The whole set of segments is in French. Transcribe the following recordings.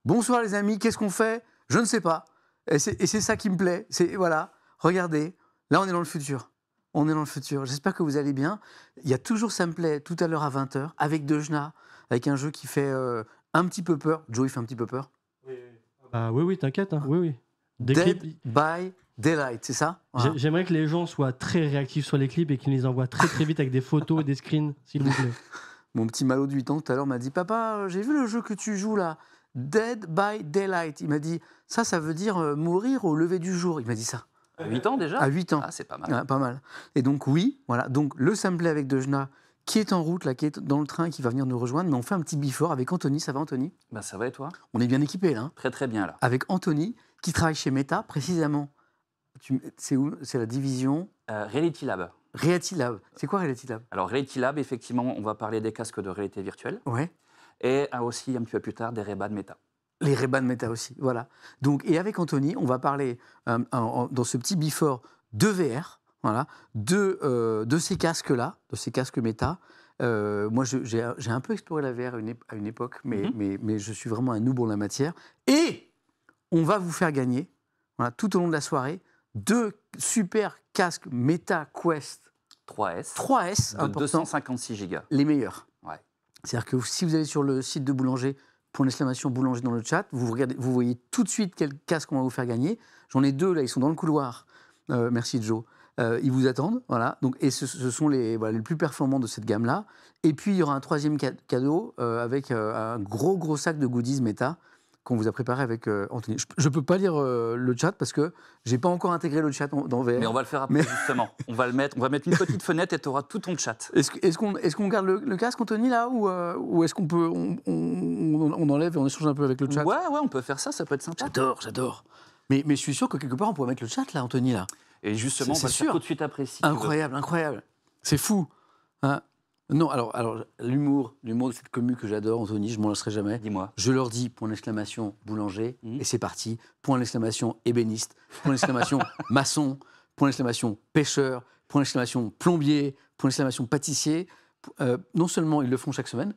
Bonsoir les amis, qu'est-ce qu'on fait? Je ne sais pas. Et c'est ça qui me plaît. Voilà, regardez, là on est dans le futur. On est dans le futur. J'espère que vous allez bien. Il y a toujours ça me plaît tout à l'heure à 20h avec Dejna, avec un jeu qui fait un petit peu peur. Joe, il fait un petit peu peur. Oui, t'inquiète. Hein. Oui. Dead by Daylight, c'est ça? Voilà. J'aimerais que les gens soient très réactifs sur les clips et qu'ils les envoient très très vite avec des photos et des screens, s'il vous plaît. Mon petit Malo de 8 ans tout à l'heure m'a dit « Papa, j'ai vu le jeu que tu joues là, Dead by Daylight ». Il m'a dit « Ça veut dire mourir au lever du jour ». Il m'a dit ça. À 8 ans déjà? À 8 ans. Ah, c'est pas mal. Ah, pas mal. Et donc oui, voilà. Donc le sampler avec Dejna qui est en route, là, qui est dans le train, qui va venir nous rejoindre. Mais on fait un petit before avec Anthony. Ça va, Anthony? Bah, ça va et toi? On est bien équipés là. Hein, très très bien là. avec Anthony qui travaille chez Meta précisément. C'est où? C'est la division Reality Lab. Reality Lab. C'est quoi Reality Lab? Alors Reality Lab, effectivement, on va parler des casques de réalité virtuelle Ouais. et aussi un petit peu plus tard des Ray-Ban Meta. Les Ray-Ban Meta aussi, voilà. Donc, et avec Anthony, on va parler dans ce petit before de VR, voilà, de ces casques-là, de ces casques Meta. Moi, j'ai un peu exploré la VR à une époque, mais je suis vraiment un noob en la matière. Et on va vous faire gagner, voilà, tout au long de la soirée, 2 super casques Meta Quest 3S de important, 256 Go. Les meilleurs. Ouais. C'est-à-dire que si vous allez sur le site de Boulanger, !boulanger dans le chat, vous voyez tout de suite quel casque on va vous faire gagner. J'en ai 2 là, ils sont dans le couloir. Merci Joe. Ils vous attendent, voilà. Donc, et ce sont les plus performants de cette gamme-là. Et puis il y aura un 3e cadeau avec un gros sac de goodies Meta qu'on vous a préparé avec Anthony. Je ne peux pas lire le chat parce que je n'ai pas encore intégré le chat dans VR. Mais on va le faire après, justement. On va mettre une petite fenêtre et tu auras tout ton chat. Est-ce qu'on garde le casque, Anthony, là, ou est-ce qu'on peut on enlève et on échange un peu avec le chat? Ouais, on peut faire ça peut être sympa. J'adore. Mais je suis sûr que quelque part, on pourrait mettre le chat, là, Anthony, là. Et justement, on va le faire tout de suite après. Si incroyable. C'est fou. Hein? Non, alors l'humour de cette commu que j'adore, Anthony, je ne m'en lasserai jamais. Dis-moi. Je leur dis, point d'exclamation, boulanger, et c'est parti. Point d'exclamation, ébéniste. Point d'exclamation, maçon. Point d'exclamation, pêcheur. Point d'exclamation, plombier. Point d'exclamation, pâtissier. Non seulement ils le font chaque semaine,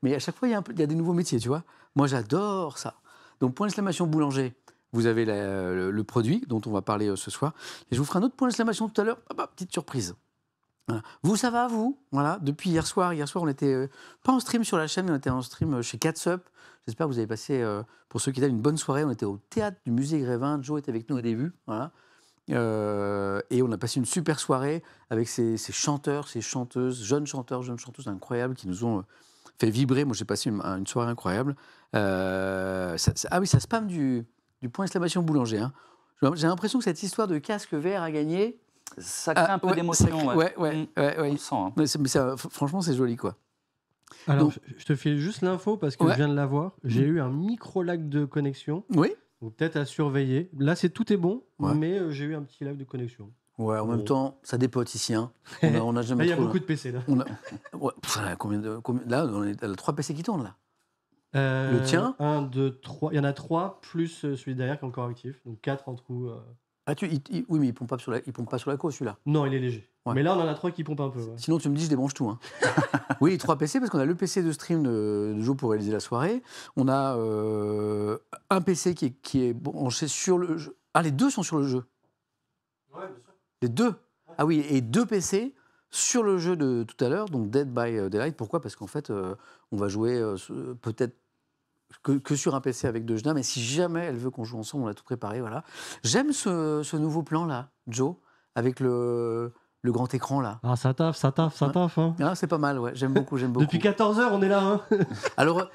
mais à chaque fois, il y a des nouveaux métiers, tu vois. Moi, j'adore ça. Donc, point d'exclamation, boulanger. Vous avez le produit dont on va parler ce soir. Et je vous ferai un autre point d'exclamation tout à l'heure. Petite surprise. Voilà. Vous, ça va, vous? Voilà. Depuis hier soir, on était pas en stream sur la chaîne, on était en stream chez Cat's Up. J'espère que vous avez passé, pour ceux qui étaient, une bonne soirée. On était au théâtre du musée Grévin. Joe était avec nous au début. Voilà. Et on a passé une super soirée avec ces chanteurs, ces chanteuses, jeunes chanteuses incroyables qui nous ont fait vibrer. Moi, j'ai passé une soirée incroyable. Ça spamme du point d'exclamation boulanger. Hein. J'ai l'impression que cette histoire de casque vert à gagner... Ça crée un peu d'émotion. Ouais. On le sent. Hein. Mais franchement, c'est joli, quoi. Alors, donc, je te fais juste l'info parce que je viens de l'avoir. J'ai eu un micro-lag de connexion. Oui. Donc peut-être à surveiller. Là, tout est bon, mais j'ai eu un petit lag de connexion. Ouais, en même temps, ça dépote ici. Hein. On a jamais il y a beaucoup de PC, là. Là, on est à 3 PC qui tournent, là. Le tien 1, 2, 3. Il y en a 3, plus celui derrière qui est encore actif. Donc 4 en tout. Oui, mais il pompe pas sur la cause, celui-là. Non, il est léger. Ouais. Mais là, on en a 3 qui pompent un peu. Ouais. Sinon, tu me dis, je débranche tout. Hein. Oui, 3 PC, parce qu'on a le PC de stream de Joe pour réaliser la soirée. On a un PC qui est branché sur le jeu. Ah, les 2 sont sur le jeu. Ouais, bien sûr. Les 2. Ah oui, et 2 PC sur le jeu de tout à l'heure, donc Dead by Daylight. Pourquoi? Parce qu'en fait, on va jouer peut-être que sur un PC avec Dejna, mais si jamais elle veut qu'on joue ensemble, on l'a tout préparé, voilà. J'aime ce nouveau plan-là, Joe, avec le grand écran, là. Ah, ça taffe. Hein. Ah, c'est pas mal, ouais, j'aime beaucoup. Depuis 14h, on est là, hein. Alors,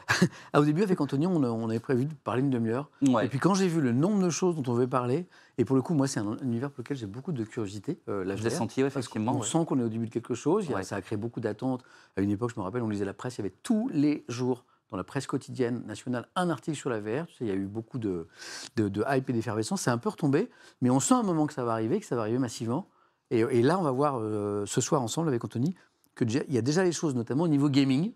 au début, avec Anthony, on avait prévu de parler une demi-heure. Ouais. Et puis, quand j'ai vu le nombre de choses dont on veut parler, et pour le coup, moi, c'est un univers pour lequel j'ai beaucoup de curiosité. Je l'ai senti, effectivement. On sent qu'on est au début de quelque chose. Ça a créé beaucoup d'attentes. À une époque, je me rappelle, on lisait la presse, il y avait tous les jours, dans la presse quotidienne nationale, un article sur la VR. Tu sais, il y a eu beaucoup de hype et d'effervescence. C'est un peu retombé, mais on sent un moment que ça va arriver massivement. Et là, on va voir ce soir ensemble avec Anthony qu'il y a déjà les choses, notamment au niveau gaming.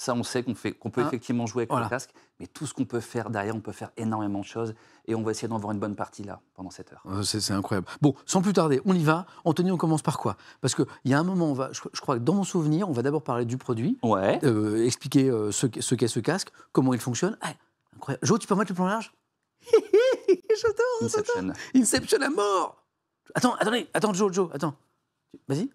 Ça, on sait qu'on peut effectivement jouer avec le casque, mais tout ce qu'on peut faire derrière, on peut faire énormément de choses. Et on va essayer d'en voir une bonne partie là, pendant cette heure. C'est incroyable. Bon, sans plus tarder, on y va. Anthony, on commence par quoi? Parce qu'il y a un moment, je crois que dans mon souvenir, on va d'abord parler du produit, expliquer ce qu'est ce casque, comment il fonctionne. incroyable. Jo, tu peux mettre le plan large? J'adore. Inception. Inception à mort. Attends, Jo, attends. Vas-y.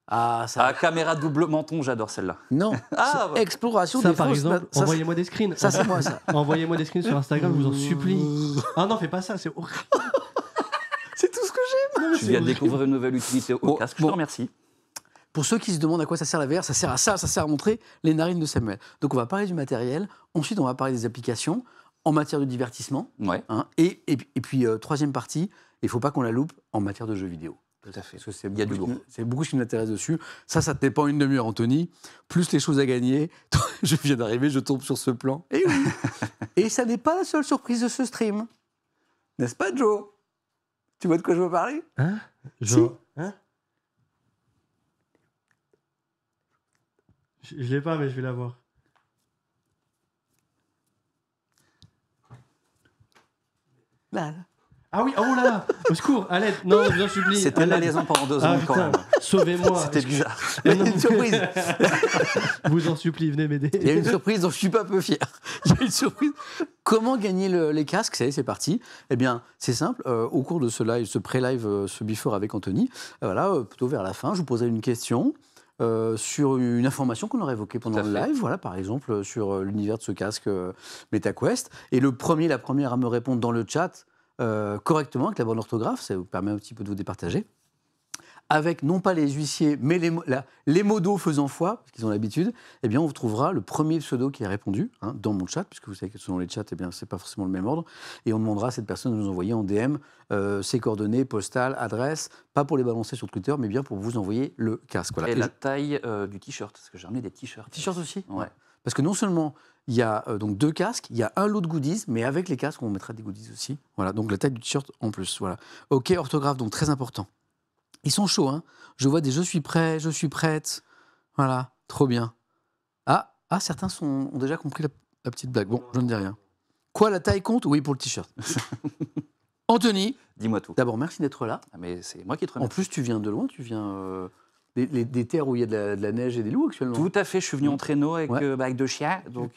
Ah, ça. Ah, caméra double menton, j'adore celle-là. Non. Ah, ouais. Exploration Ça, des par fausses exemple, ça, envoyez-moi des screens. Ça, c'est moi, ça. Envoyez-moi des screens sur Instagram, je vous en supplie. Ah non, fais pas ça, c'est horrible. C'est tout ce que j'aime. Tu viens de découvrir une nouvelle utilité au casque. Je te remercie. Pour ceux qui se demandent à quoi ça sert la VR, ça sert à ça, ça sert à montrer les narines de Samuel. Donc on va parler du matériel, ensuite on va parler des applications en matière de divertissement, Ouais. hein, et puis troisième partie, il ne faut pas qu'on la loupe en matière de jeux vidéo. Tout à fait. Parce que Il y a du lourd. c'est beaucoup ce qui m'intéresse dessus. Ça te dépend une demi-heure, Anthony. Plus les choses à gagner. Je viens d'arriver, je tombe sur ce plan. Et oui. Et ça n'est pas la seule surprise de ce stream. N'est-ce pas, Joe? Tu vois de quoi je veux parler? Hein? Genre, hein? Je l'ai pas, mais je vais l'avoir. Là. Ah oui, oh là, au secours, à l'aide. Non, je vous en supplie. C'était à l'aide. malaisant pendant 2 ans Ah, quand putain, même. sauvez-moi. C'était bizarre. Il y a une surprise. Je vous en supplie, venez m'aider. Il y a une surprise dont je suis pas peu fier. Il y a une surprise. Comment gagner les casques? Ça y est, c'est parti. Eh bien, c'est simple. Au cours de ce live, ce pré-live, ce before avec Anthony, voilà, plutôt vers la fin, je vous poserai une question sur une information qu'on aurait évoquée pendant le live. Voilà, par exemple, sur l'univers de ce casque MetaQuest. Et la première à me répondre dans le chat correctement, avec la bonne orthographe, ça vous permet un petit peu de vous départager. Avec non pas les huissiers, mais les modos faisant foi, parce qu'ils ont l'habitude, eh bien, on trouvera le premier pseudo qui a répondu dans mon chat, puisque vous savez que selon les chats, eh bien, c'est pas forcément le même ordre, et on demandera à cette personne de nous envoyer en DM ses coordonnées, postales, adresses, pas pour les balancer sur Twitter, mais bien pour vous envoyer le casque. Voilà. Et la taille du t-shirt, parce que j'ai ramené des t-shirts. T-shirt aussi? Ouais. Parce que non seulement il y a donc 2 casques, il y a un lot de goodies, mais avec les casques, on mettra des goodies aussi. Voilà, donc la taille du t-shirt en plus. Voilà. Ok, orthographe, donc très important. Ils sont chauds, hein. Je vois des je suis prêt, je suis prête. Voilà, trop bien. Ah, certains ont déjà compris la petite blague. Bon, je ne dis rien. Quoi, la taille compte? Oui, pour le t-shirt. Anthony, dis-moi tout. D'abord, merci d'être là. Ah, mais c'est moi qui te remercie. En plus, tu viens de loin, tu viens des terres où il y a de la neige et des loups actuellement. Tout à fait, je suis venu en traîneau avec 2 chiens. Donc,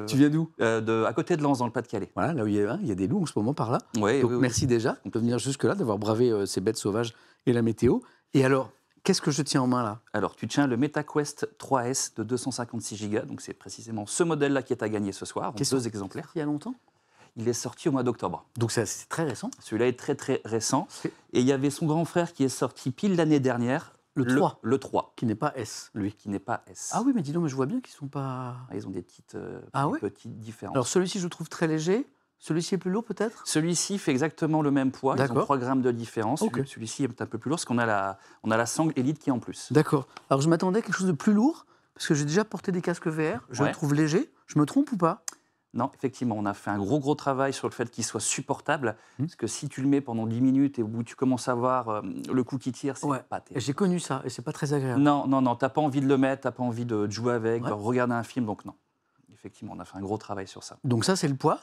tu viens d'où? À côté de Lens, dans le Pas-de-Calais. Voilà, là où il y a des loups en ce moment par là. Ouais, donc oui. Merci déjà de venir jusque-là, d'avoir bravé ces bêtes sauvages et la météo. Et alors, qu'est-ce que je tiens en main là? Alors, tu tiens le MetaQuest 3S de 256 Go, donc c'est précisément ce modèle-là qui est à gagner ce soir, donc 2 exemplaires. Il y a longtemps? Il est sorti au mois d'octobre. Donc c'est très récent? Celui-là est très très récent. Et il y avait son grand frère qui est sorti pile l'année dernière. Le 3. Le 3. Qui n'est pas S, lui. Qui n'est pas S. Ah oui, mais dis donc, mais je vois bien qu'ils sont pas... Ah, ils ont des petites différences. Alors celui-ci, je le trouve très léger. Celui-ci est plus lourd, peut-être? Celui-ci fait exactement le même poids. Ils ont 3 grammes de différence. Okay. Celui-ci est un peu plus lourd parce qu'on a la sangle Elite qui est en plus. D'accord. Alors je m'attendais à quelque chose de plus lourd, parce que j'ai déjà porté des casques VR. Je le trouve léger. Je me trompe ou pas? Non, effectivement, on a fait un gros travail sur le fait qu'il soit supportable. Parce que si tu le mets pendant 10 minutes et au bout tu commences à voir le coup qui tire, c'est pas terrible. J'ai connu ça et c'est pas très agréable. Non, t'as pas envie de le mettre, t'as pas envie de jouer avec, de regarder un film, donc non. Effectivement, on a fait un gros travail sur ça. Donc ça, c'est le poids?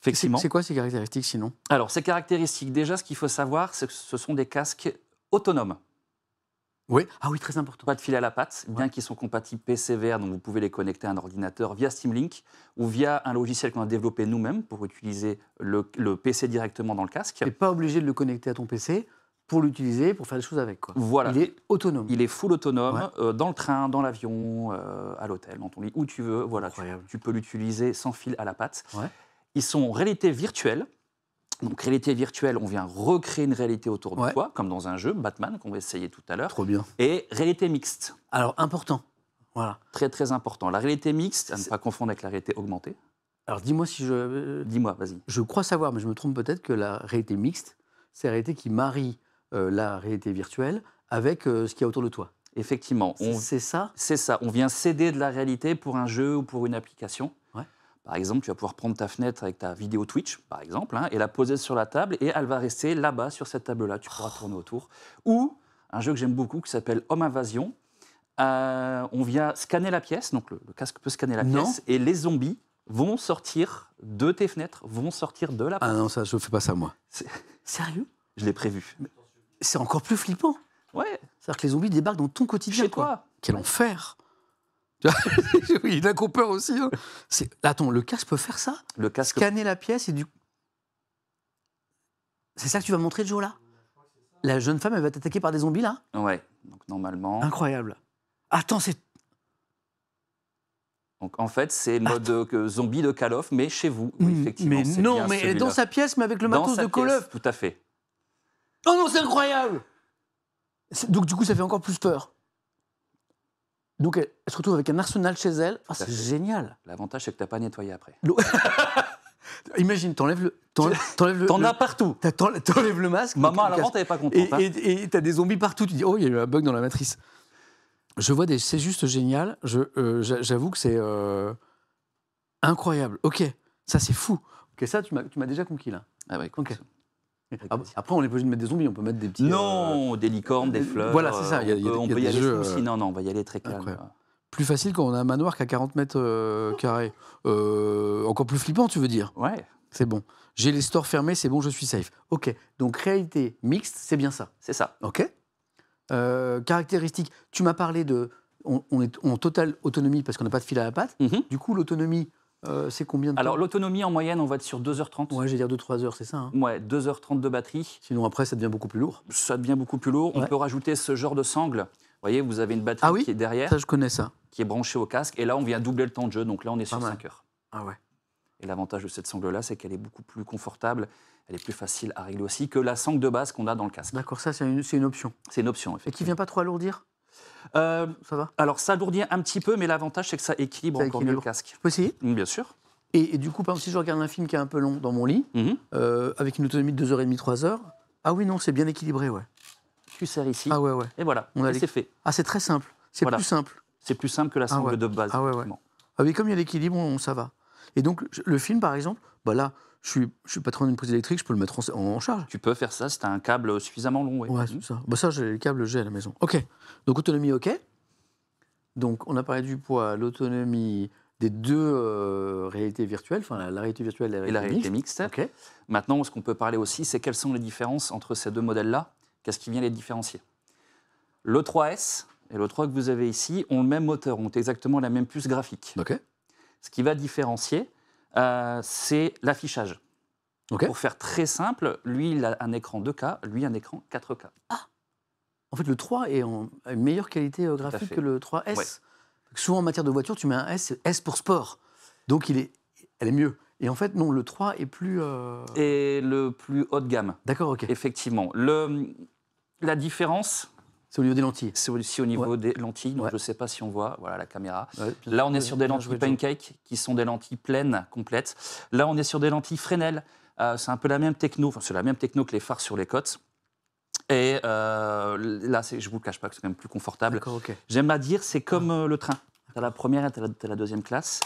Effectivement. C'est quoi ces caractéristiques sinon? Alors, ces caractéristiques, déjà, ce qu'il faut savoir, c'est que ce sont des casques autonomes. Oui, ah oui, très important. Pas de fil à la patte, bien qu'ils sont compatibles PC VR, donc vous pouvez les connecter à un ordinateur via Steam Link ou via un logiciel qu'on a développé nous-mêmes pour utiliser le PC directement dans le casque. Tu n'es pas obligé de le connecter à ton PC pour l'utiliser, pour faire des choses avec, quoi. Voilà. Il est autonome. Il est full autonome, dans le train, dans l'avion, à l'hôtel, dans ton lit, où tu veux. Voilà, tu peux l'utiliser sans fil à la patte. Ouais. Ils sont en réalité virtuelle. Donc, réalité virtuelle, on vient recréer une réalité autour de toi, comme dans un jeu, Batman, qu'on va essayer tout à l'heure. Trop bien. Et réalité mixte. Alors, important. Voilà. Très, très important. La réalité mixte, à ne pas confondre avec la réalité augmentée. Alors, dis-moi si je... Dis-moi, vas-y. Je crois savoir, mais je me trompe peut-être, que la réalité mixte, c'est la réalité qui marie la réalité virtuelle avec ce qu'il y a autour de toi. Effectivement. C'est ça? C'est ça. On vient céder de la réalité pour un jeu ou pour une application. Ouais. Par exemple, tu vas pouvoir prendre ta fenêtre avec ta vidéo Twitch, par exemple, et la poser sur la table, et elle va rester là-bas, sur cette table-là. Tu pourras tourner autour. Ou un jeu que j'aime beaucoup, qui s'appelle Home Invasion. On vient scanner la pièce, donc le casque peut scanner la pièce, et les zombies vont sortir de tes fenêtres, vont sortir de la porte. Ah non, ça, je ne fais pas ça, moi. Sérieux? Je l'ai prévu. C'est encore plus flippant. Ouais. C'est-à-dire que les zombies débarquent dans ton quotidien. Chez toi. Quel enfer! Oui, il y en a qui ont peur aussi. Hein. Attends, le casque peut faire ça? Le casque. Scanner la pièce et du... C'est ça que tu vas montrer, Joe, là? La jeune femme, elle va être attaquée par des zombies, là? Ouais, donc normalement. Incroyable. Attends, c'est... Donc en fait, c'est mode zombie de Call of, mais chez vous. Oui, effectivement. Mais c'est non, bien mais elle est dans celui-là. sa pièce, mais avec le Dans matos sa de Call pièce, of. Tout à fait. Oh non, c'est incroyable! Donc, du coup, ça fait encore plus peur. Donc, elle se retrouve avec un arsenal chez elle. Ah, c'est génial. L'avantage, c'est que tu n'as pas nettoyé après. Imagine, t'enlèves le... T'en as partout. T'enlèves le masque. Maman, à le l'avant, casque. t'avais pas contente. Hein. Et t'as des zombies partout. Tu dis, oh, il y a eu un bug dans la matrice. C'est juste génial. J'avoue que c'est incroyable. Ok, ça c'est fou. Ok, ça tu m'as déjà conquis là. Ah bah, écoute. Ok. Après, on n'est pas obligé de mettre des zombies, on peut mettre des petits. Non, des licornes, des fleurs. Voilà, c'est ça. On peut y des aller jeux, aussi. Non, on va y aller très calme. incroyable. Plus facile quand on a un manoir qu'à 40 mètres carrés. Encore plus flippant, tu veux dire? Ouais, C'est bon. J'ai les stores fermés, c'est bon, je suis safe. Ok. Donc réalité mixte, c'est bien ça. c'est ça. Ok. Caractéristiques. Tu m'as parlé de. On est en totale autonomie parce qu'on n'a pas de fil à la patte. Mhm. Du coup, l'autonomie, c'est combien de temps? Alors, l'autonomie, en moyenne, on va être sur 2h30. Ouais, j'allais dire 2-3 heures, c'est ça. Hein. Ouais, 2h30 de batterie. Sinon, après, ça devient beaucoup plus lourd. Ça devient beaucoup plus lourd. On Ouais. peut rajouter ce genre de sangle. Vous voyez, vous avez une batterie Ah oui, qui est derrière, ça, je connais ça. qui est branchée au casque. Et là, on vient doubler le temps de jeu. Donc là, on est sur Pas mal. 5 heures. Ah ouais. Et l'avantage de cette sangle-là, c'est qu'elle est beaucoup plus confortable. Elle est plus facile à régler aussi que la sangle de base qu'on a dans le casque. D'accord, ça, c'est une option. C'est une option, Et qui effectivement. vient pas trop alourdir? Euh, Ça va? alors, ça alourdit un petit peu, mais l'avantage, c'est que ça équilibre Ça encore mieux le équilibre. casque. Je peux essayer? Bien sûr. Et du coup, par exemple, si je regarde un film qui est un peu long dans mon lit, Mhm. avec une autonomie de 2h30, 3 heures, ah oui, non, c'est bien équilibré, ouais. Tu serres ici. Ah ouais, ouais. Et voilà, On a et les- c'est fait. Ah, c'est très simple. C'est Voilà. plus simple. C'est plus simple que la sangle ouais. de base. Ah ouais, ouais. effectivement. Ah oui, comme il y a l'équilibre, ça va. Et donc, le film, par exemple, bah là, je suis patron d'une prise électrique, je peux le mettre en charge. Tu peux faire ça si tu as un câble suffisamment long. Ouais. Ouais, c'est ça. Bah ça, j'ai les câbles, j'ai à la maison. OK. Donc, autonomie, OK. Donc, on a parlé du poids, l'autonomie des deux réalités virtuelles, enfin, la réalité virtuelle et Et la réalité mixte. mixte. OK. Maintenant, ce qu'on peut parler aussi, c'est quelles sont les différences entre ces deux modèles-là. Qu'est-ce qui vient les différencier? Le 3S et le 3 que vous avez ici ont le même moteur, ont exactement la même puce graphique. OK. Ce qui va différencier, c'est l'affichage. OK. Pour faire très simple, lui, il a un écran 2K, lui, un écran 4K. En fait, le 3 est en a une meilleure qualité graphique fait. que le 3S. Ouais. Souvent, en matière de voiture, tu mets un S, c'est S pour sport. Donc, elle est mieux. Et en fait, non, le 3 est plus... Et le plus haut de gamme, D'accord, OK. effectivement. La différence, C'est au niveau des lentilles. c'est aussi au niveau des lentilles. Donc, Ouais. je ne sais pas si on voit, voilà la caméra. Ouais, bien Là, sûr. on est sur des Bien lentilles joué, Joe. pancake, qui sont des lentilles pleines, complètes. Là, on est sur des lentilles Fresnel. C'est un peu la même techno, enfin, c'est la même techno que les phares sur les côtes. Et là, je ne vous le cache pas que c'est quand même plus confortable. D'accord, OK. J'aime à dire, c'est comme le train. Tu as la première et tu as la deuxième classe.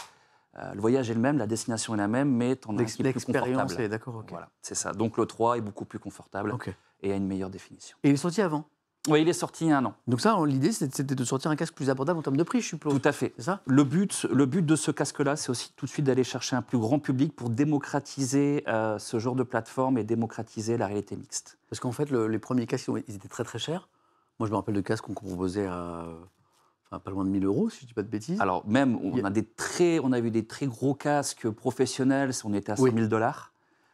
Le voyage est le même, la destination est la même, mais tu en as un qui est plus L'expérience confortable. est... D'accord, OK. Voilà, c'est ça. Donc le 3 est beaucoup plus confortable OK. et a une meilleure définition. Et il est sorti avant. Oui, il est sorti il y a un an. Donc ça, l'idée, c'était de sortir un casque plus abordable en termes de prix, je suppose. Tout à fait. C'est ça? Le but de ce casque-là, c'est aussi tout de suite d'aller chercher un plus grand public pour démocratiser ce genre de plateforme et démocratiser la réalité mixte. Parce qu'en fait, les premiers casques, ils étaient très très chers. Moi, je me rappelle de casques qu'on proposait à pas loin de 1000 €, si je ne dis pas de bêtises. Alors même, on a vu des très gros casques professionnels, on était à 100 000 $.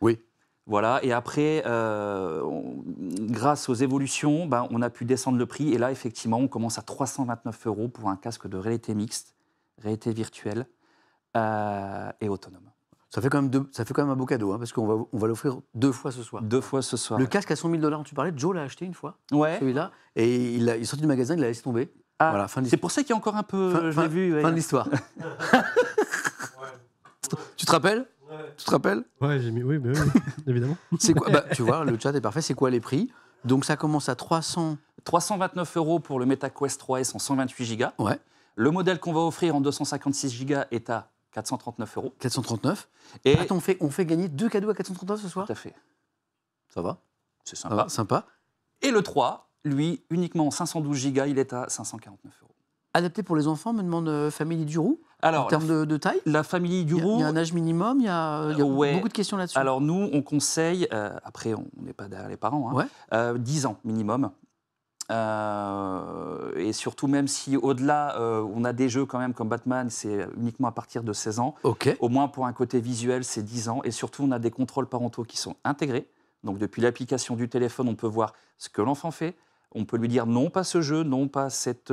Oui. Voilà, et après, grâce aux évolutions, on a pu descendre le prix. Et là, effectivement, on commence à 329 € pour un casque de réalité mixte, réalité virtuelle et autonome. Ça fait quand même un beau cadeau, hein, parce qu'on va l'offrir 2 fois ce soir. 2 fois ce soir. Le casque à 100 000 $, tu parlais, Joe l'a acheté une fois, Ouais. celui-là, et il est sorti du magasin, il l'a laissé tomber. Ah, Voilà, fin de c'est l'histoire. pour ça qu'il y a encore un peu. Fin- je l'ai vu. ouais. Fin de l'histoire. Tu te rappelles? Tu te rappelles? Ouais, j'ai mis. Oui, bah oui, évidemment. C'est quoi? Bah, tu vois, le chat est parfait. C'est quoi les prix? Donc ça commence à 300. 329 € pour le MetaQuest 3S en 128 Go. Ouais. Le modèle qu'on va offrir en 256 Go est à 439 €. 439. Et Attends, on fait gagner 2 cadeaux à 439 ce soir? tout à fait. Ça va? C'est Ça sympa. va, sympa. Et le 3, lui, uniquement en 512 Go, il est à 549 €. Adapté pour les enfants, me demande Famille Duroux. En Alors, termes de taille? la famille Il y Duroux. a un âge minimum, il y a Ouais. beaucoup de questions là-dessus. Alors nous, on conseille, après on n'est pas derrière les parents, hein, Ouais. 10 ans minimum. Et surtout, même si au-delà, on a des jeux quand même comme Batman, c'est uniquement à partir de 16 ans. Ok. Au moins pour un côté visuel, c'est 10 ans. Et surtout, on a des contrôles parentaux qui sont intégrés. Donc depuis l'application du téléphone, on peut voir ce que l'enfant fait. On peut lui dire non, pas ce jeu, non, pas cette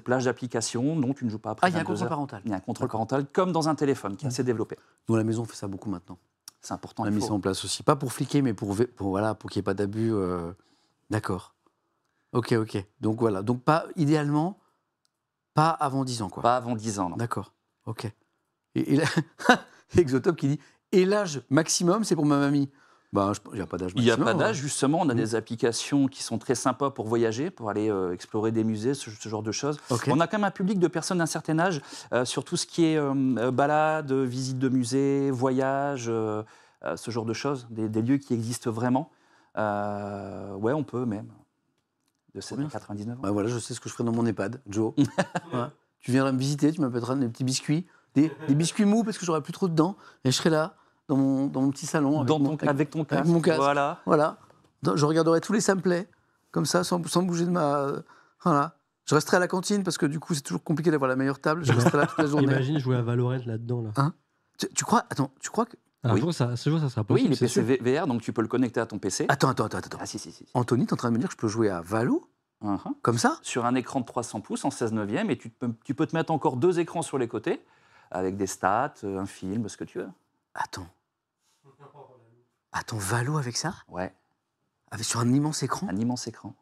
plage d'application, non, tu ne joues pas après. Ah, il y a un contrôle parental. Il y a un contrôle parental, comme dans un téléphone, qui est assez développé. Nous, à la maison, on fait ça beaucoup maintenant. C'est important. On a mis ça en place aussi. Pas pour fliquer, mais pour qu'il n'y ait pas d'abus. D'accord. Ok. Donc voilà. Donc idéalement, pas avant 10 ans, quoi. Pas avant 10 ans, non. D'accord. Ok. Et là, Exotop qui dit, et l'âge maximum, c'est pour ma mamie. Ben, il n'y a pas d'âge maximum. Il n'y a pas d'âge, justement. On a des applications qui sont très sympas pour voyager, pour aller explorer des musées, ce genre de choses. Okay. On a quand même un public de personnes d'un certain âge sur tout ce qui est balade, visite de musée, voyage, ce genre de choses, des lieux qui existent vraiment. Ouais, on peut même. De 7 à 99 ans. Ben voilà, je sais ce que je ferai dans mon EHPAD, Joe. Voilà. Tu viendras me visiter, tu m'apporteras des petits biscuits, des biscuits mous parce que j'aurai plus trop de dents, et je serai là. Dans mon petit salon. Avec ton casque. Avec mon casque. Voilà. Je regarderai tous les samplets, comme ça, sans bouger de ma... Voilà. Je resterai à la cantine, parce que du coup, c'est toujours compliqué d'avoir la meilleure table. Je resterai là toute la journée. Imagine jouer à Valorant là-dedans. Là. Hein tu crois que... Oui. Ce jour, ça sera possible. Oui, il est PC VR, donc tu peux le connecter à ton PC. Attends. Ah, si. Anthony, t'es en train de me dire que je peux jouer à Valo comme ça? Sur un écran de 300 pouces en 16 neuvième, et tu peux te mettre encore 2 écrans sur les côtés, avec des stats, un film, ce que tu veux. Attends, Valo avec ça? Ouais. Sur un immense écran? Un immense écran.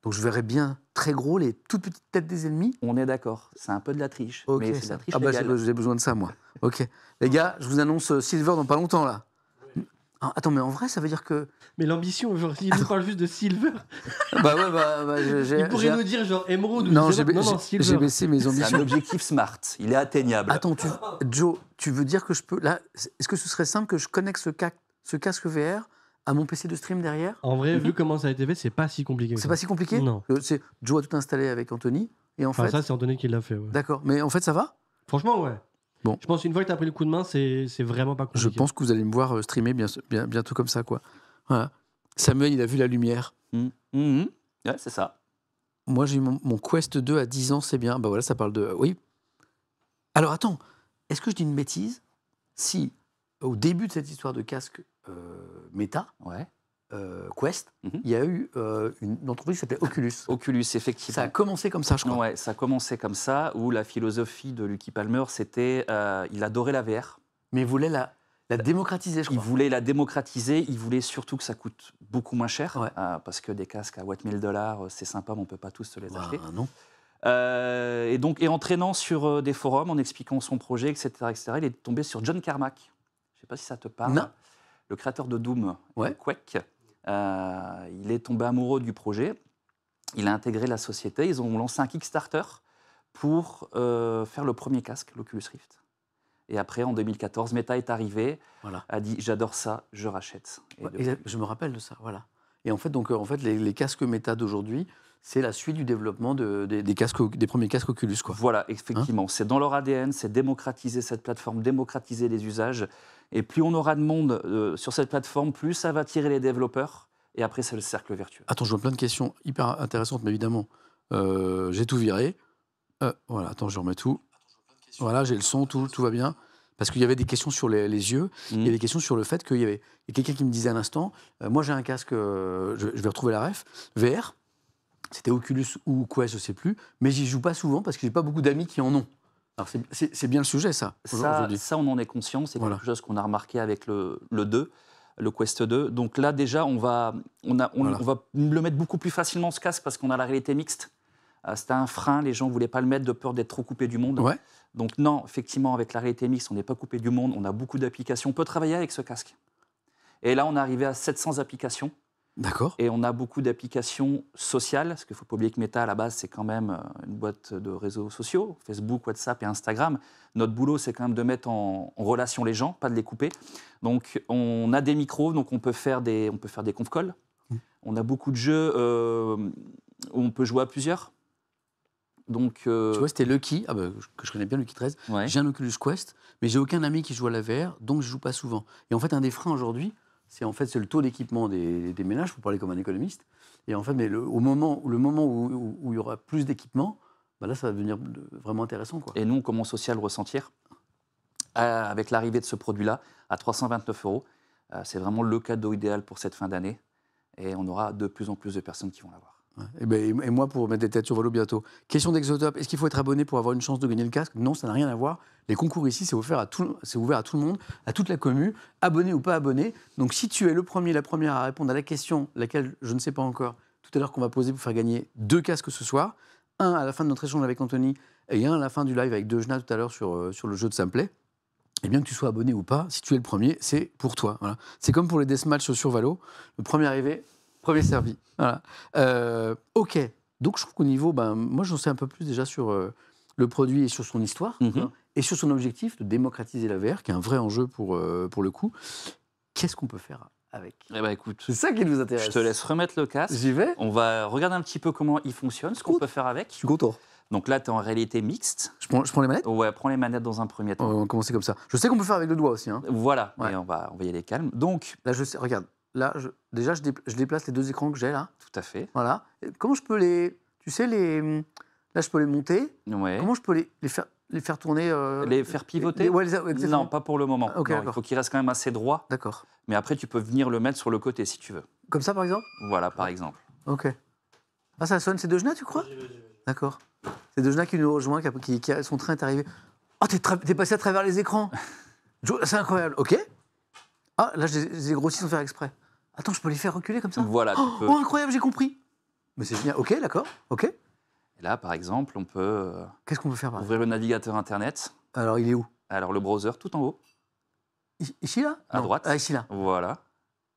Donc je verrai bien très gros les toutes petites têtes des ennemis? On est d'accord. C'est un peu de la triche. Ok, mais c'est de la triche j'ai besoin de ça, moi. Ok. Les gars, je vous annonce Silver dans pas longtemps, là. Ah, attends, mais en vrai, ça veut dire que... Mais l'ambition, genre, il nous parle juste de Silver. Il pourrait nous dire, genre, Emerald ou non, Silver. J'ai baissé mes ambitions. C'est un objectif smart. Il est atteignable. Attends, Joe, tu veux dire que je peux... Là, est-ce que ce serait simple que je connecte ce casque VR à mon PC de stream derrière? En vrai, vu comment ça a été fait, c'est pas si compliqué. C'est pas si compliqué? Non. Joe a tout installé avec Anthony. Et en fait... ça, c'est Anthony qui l'a fait. Ouais. D'accord. Mais en fait, ça va? Franchement, ouais. Bon. Je pense qu'une fois que tu as pris le coup de main, c'est vraiment pas compliqué. Je pense que vous allez me voir streamer bientôt comme ça, quoi. Voilà. Samuel, il a vu la lumière. Ouais, c'est ça. Moi, j'ai eu mon Quest 2 à 10 ans, c'est bien. Bah voilà, ça parle de... Oui. Alors, attends. Est-ce que je dis une bêtise si, au début de cette histoire de casque méta, Quest, il y a eu une entreprise qui s'appelait Oculus. Oculus, effectivement. Ça a commencé comme ça, je crois. Ouais, ça a commencé comme ça, où la philosophie de Lucky Palmer, c'était... il adorait la VR. Mais il voulait la démocratiser, je crois. Il voulait la démocratiser, il voulait surtout que ça coûte beaucoup moins cher, Ouais. parce que des casques à $1000, c'est sympa, mais on ne peut pas tous se les acheter. Non. Et en traînant sur des forums, en expliquant son projet, etc., il est tombé sur John Carmack. Je ne sais pas si ça te parle. Non. Le créateur de Doom, Ouais. de Quake. Il est tombé amoureux du projet. Il a intégré la société. Ils ont lancé un Kickstarter pour faire le premier casque, l'Oculus Rift. Et après, en 2014, Meta est arrivé, a dit « j'adore ça, je rachète ». Je me rappelle de ça, voilà. Et en fait, les casques Meta d'aujourd'hui, c'est la suite du développement des premiers casques Oculus, quoi. Voilà, effectivement. C'est dans leur ADN, c'est démocratiser cette plateforme, démocratiser les usages. Et plus on aura de monde sur cette plateforme, plus ça va attirer les développeurs. Et après, c'est le cercle vertueux. Attends, je vois plein de questions hyper intéressantes, mais évidemment, j'ai tout viré. Voilà, attends, je remets tout. Voilà, j'ai le son, tout va bien. Parce qu'il y avait des questions sur les yeux, il y a des questions sur le fait qu'il y avait quelqu'un qui me disait à l'instant, moi j'ai un casque, je vais retrouver la ref, VR, c'était Oculus ou Quest, je ne sais plus, mais j'y joue pas souvent parce que j'ai pas beaucoup d'amis qui en ont. Alors c'est bien le sujet, ça, aujourd'hui. Ça, on en est conscient, c'est quelque chose qu'on a remarqué avec le 2, le Quest 2. Donc là, déjà, on va le mettre beaucoup plus facilement, ce casque, parce qu'on a la réalité mixte. C'était un frein, les gens ne voulaient pas le mettre de peur d'être trop coupés du monde. Ouais. Donc non, effectivement, avec la réalité mixte, on n'est pas coupé du monde, on a beaucoup d'applications, on peut travailler avec ce casque. Et là, on est arrivé à 700 applications. D'accord. Et on a beaucoup d'applications sociales, parce qu'il ne faut pas oublier que Meta, à la base, c'est quand même une boîte de réseaux sociaux, Facebook, WhatsApp et Instagram. Notre boulot, c'est quand même de mettre en relation les gens, pas de les couper. Donc, on a des micros, donc on peut faire des conf calls. On a beaucoup de jeux où on peut jouer à plusieurs. Donc, tu vois, c'était Lucky, que je connais bien, Lucky 13. Ouais. J'ai un Oculus Quest, mais j'ai aucun ami qui joue à la VR, donc je joue pas souvent. Et en fait, un des freins aujourd'hui, c'est le taux d'équipement des ménages, pour parler comme un économiste. Et en fait, mais le moment où il y aura plus d'équipement, bah là, ça va devenir vraiment intéressant, quoi. Et nous, on commence aussi à le ressentir avec l'arrivée de ce produit-là à 329 €. C'est vraiment le cadeau idéal pour cette fin d'année. Et on aura de plus en plus de personnes qui vont l'avoir. Ouais. Et moi, pour mettre des têtes sur Valo bientôt. Question d'Exotop, est-ce qu'il faut être abonné pour avoir une chance de gagner le casque? Non, ça n'a rien à voir. Les concours ici, c'est ouvert à tout le monde, à toute la commune, abonné ou pas abonné. Donc si tu es le premier, la première à répondre à la question, laquelle je ne sais pas encore, tout à l'heure qu'on va poser pour faire gagner 2 casques ce soir, un à la fin de notre échange avec Anthony et un à la fin du live avec Dejna tout à l'heure sur le jeu de Simplet, et bien que tu sois abonné ou pas, si tu es le premier, c'est pour toi. Voilà. C'est comme pour les deathmatchs sur Valo, le premier arrivé, premier servi. Voilà. Ok, donc je trouve qu'au niveau, moi j'en sais un peu plus déjà sur le produit et sur son histoire, hein, et sur son objectif de démocratiser la VR, qui est un vrai enjeu pour le coup. Qu'est-ce qu'on peut faire avec? Eh ben, écoute, C'est ça qui nous intéresse. je te laisse remettre le casque. J'y vais. On va regarder un petit peu comment il fonctionne, ce qu'on peut faire avec. Je suis content. Donc là, tu es en réalité mixte. Je prends les manettes. Ouais, prends les manettes dans un premier temps. On va commencer comme ça. Je sais qu'on peut faire avec le doigt aussi. Hein. Voilà, Ouais. et on va y aller calme. Donc, Là, je sais, regarde. Là, déjà, je déplace les 2 écrans que j'ai là. tout à fait. Voilà. Et comment je peux les... Tu sais, là, je peux les monter. Ouais. Comment je peux les faire tourner Les faire pivoter ouais, exactement. Non, pas pour le moment. Ok, Non, il d'accord. faut qu'il reste quand même assez droit. D'accord. Mais après, tu peux venir le mettre sur le côté si tu veux. Comme ça, par exemple? Voilà, par exemple. Ok. Ah, ça sonne, c'est Dejna, tu crois? D'accord. C'est Dejna qui nous rejoint, son train est arrivé. Oh, t'es passé à travers les écrans. C'est incroyable. Ok. Ah, là, je les ai grossis sans faire exprès. Attends, je peux les faire reculer comme ça? Voilà, tu peux. Oh, incroyable, j'ai compris. Mais c'est génial. Ok, d'accord. Ok. Et là, par exemple, on peut Qu'est-ce qu'on peut faire par ouvrir le navigateur Internet. Alors, il est où? Alors, le browser tout en haut, Ici, là? à Non. droite. Ah, ici, là. Voilà.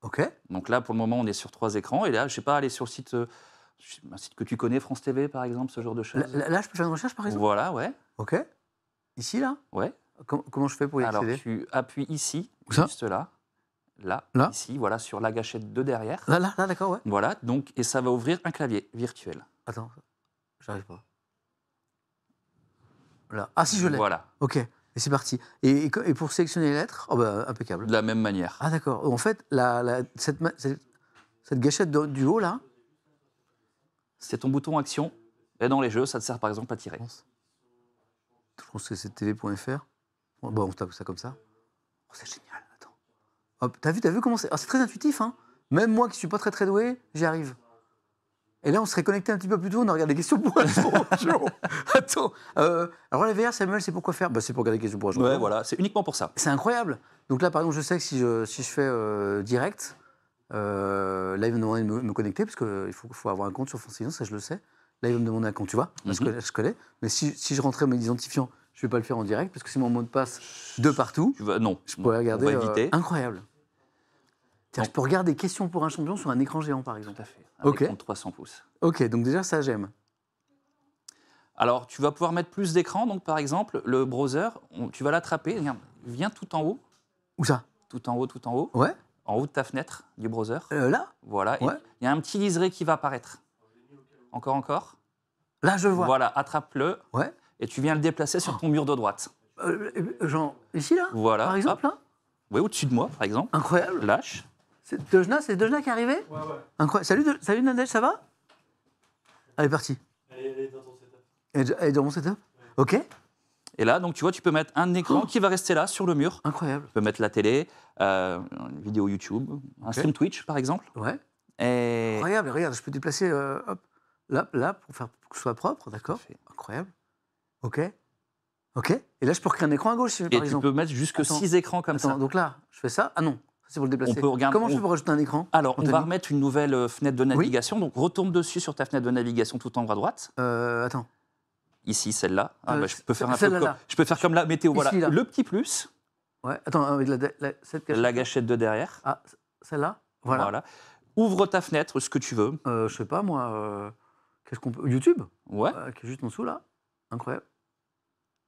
Ok. Donc là, pour le moment, on est sur 3 écrans. Et là, je sais pas, aller sur le site, un site que tu connais, France TV, par exemple, ce genre de choses. Là, je peux faire une recherche, par exemple? Voilà, ouais. Ok. Ici, là? Ouais. Comment je fais pour y Alors, accéder? tu appuies ici, Où ça? juste là. Là, Là ici, voilà, sur la gâchette de derrière. Là, d'accord, ouais. Voilà, donc, et ça va ouvrir un clavier virtuel. Attends, j'arrive pas. Là. Ah, si, je l'ai. Voilà, Ok, et c'est parti. Et pour sélectionner les lettres, oh bah, impeccable. de la même manière. Ah, d'accord. En fait, cette gâchette du haut, là, C'est ton bouton action. Et dans les jeux, ça te sert par exemple à tirer. je pense que c'est tv.fr. Bon, on tape ça comme ça. Oh, c'est génial, attends. Hop, t'as vu comment c'est? Ah, c'est très intuitif, hein. Même moi qui suis pas très très doué, j'y arrive. Et là, on serait connecté un petit peu plus tôt, on a regardé les questions pour un jour. Attends. Alors, la VR, Samuel, c'est pour quoi faire? C'est pour regarder les questions pour un jour. Ouais, voilà, c'est uniquement pour ça. C'est incroyable. Donc là, par exemple, je sais que si je fais direct, là, il va me demander de me connecter, parce qu'il faut avoir un compte sur France Télévisions, ça je le sais. Là, il va me demander un compte, tu vois, parce que je connais. Mais si je rentrais mes identifiants, je ne vais pas le faire en direct, parce que c'est mon mot de passe de partout. Non, Je pourrais regarder. on va éviter. Incroyable. Tiens, je peux regarder questions pour un champion sur un écran géant, par exemple. Tout à fait, un Ok. écran de 300 pouces. Ok, donc déjà, ça, j'aime. Alors, tu vas pouvoir mettre plus d'écrans. Donc, par exemple, le browser, tu vas l'attraper. Regarde, viens tout en haut, Où ça? tout en haut, tout en haut, Ouais. en haut de ta fenêtre du browser. Là? Voilà, et Ouais. il y a un petit liseré qui va apparaître. Encore. Là, je le vois. Voilà, attrape-le Ouais. et tu viens le déplacer sur ton mur de droite. Genre, ici, là? Voilà, Par exemple, hop. là? Oui, au-dessus de moi, par exemple. Incroyable. Lâche. C'est Dejna qui est arrivé? Ouais. Incroyable. Salut Nadège, ça va? Elle est partie. Elle est dans ton setup. Elle est dans mon setup? Ok. Et là, donc, tu vois, tu peux mettre un écran qui va rester là, sur le mur. Incroyable. Tu peux mettre la télé, une vidéo YouTube, un stream Twitch, par exemple. Ouais. Et... Incroyable. Regarde, je peux déplacer hop, là pour que ce soit propre, d'accord? Tout à fait. Incroyable. Ok. Et là, je peux recréer un écran à gauche, Et par tu exemple. peux mettre jusque Attends. 6 écrans comme Attends, ça. donc là, je fais ça. Ah non, ça c'est pour le déplacer. On peut regarder- Comment je fais pour rajouter un écran? Alors, on Anthony va remettre une nouvelle fenêtre de navigation. Donc, retourne dessus sur ta fenêtre de navigation tout en haut à droite. Attends. Ici, celle-là. Je peux faire un peu celle-là, comme, là. je peux faire comme la météo. Voilà. Ici, là. Le petit plus, Ouais. Attends, avec cette cachette. la gâchette de derrière. Ah, celle-là. Voilà. Voilà. Ouvre ta fenêtre, ce que tu veux. Je sais pas moi. Qu'est-ce qu'on peut? YouTube. Ouais. Qui est juste en dessous là. Incroyable.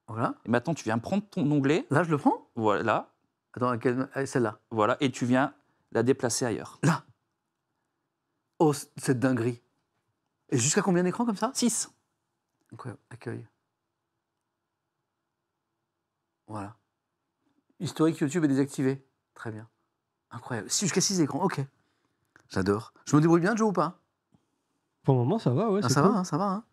Voilà. Et maintenant, tu viens prendre ton onglet. Là, je le prends. Voilà. Attends, celle-là. Voilà. Et tu viens la déplacer ailleurs. Là. Oh, cette dinguerie. Et jusqu'à combien d'écrans comme ça? 6. Incroyable. Accueil. Voilà. Historique YouTube est désactivé. Très bien. Incroyable. Jusqu'à 6 écrans, ok. J'adore. Je me débrouille bien, Joe, ou pas? Pour le moment, ça va, ouais. Ah, c'est ça cool. va, hein, ça va. Hein.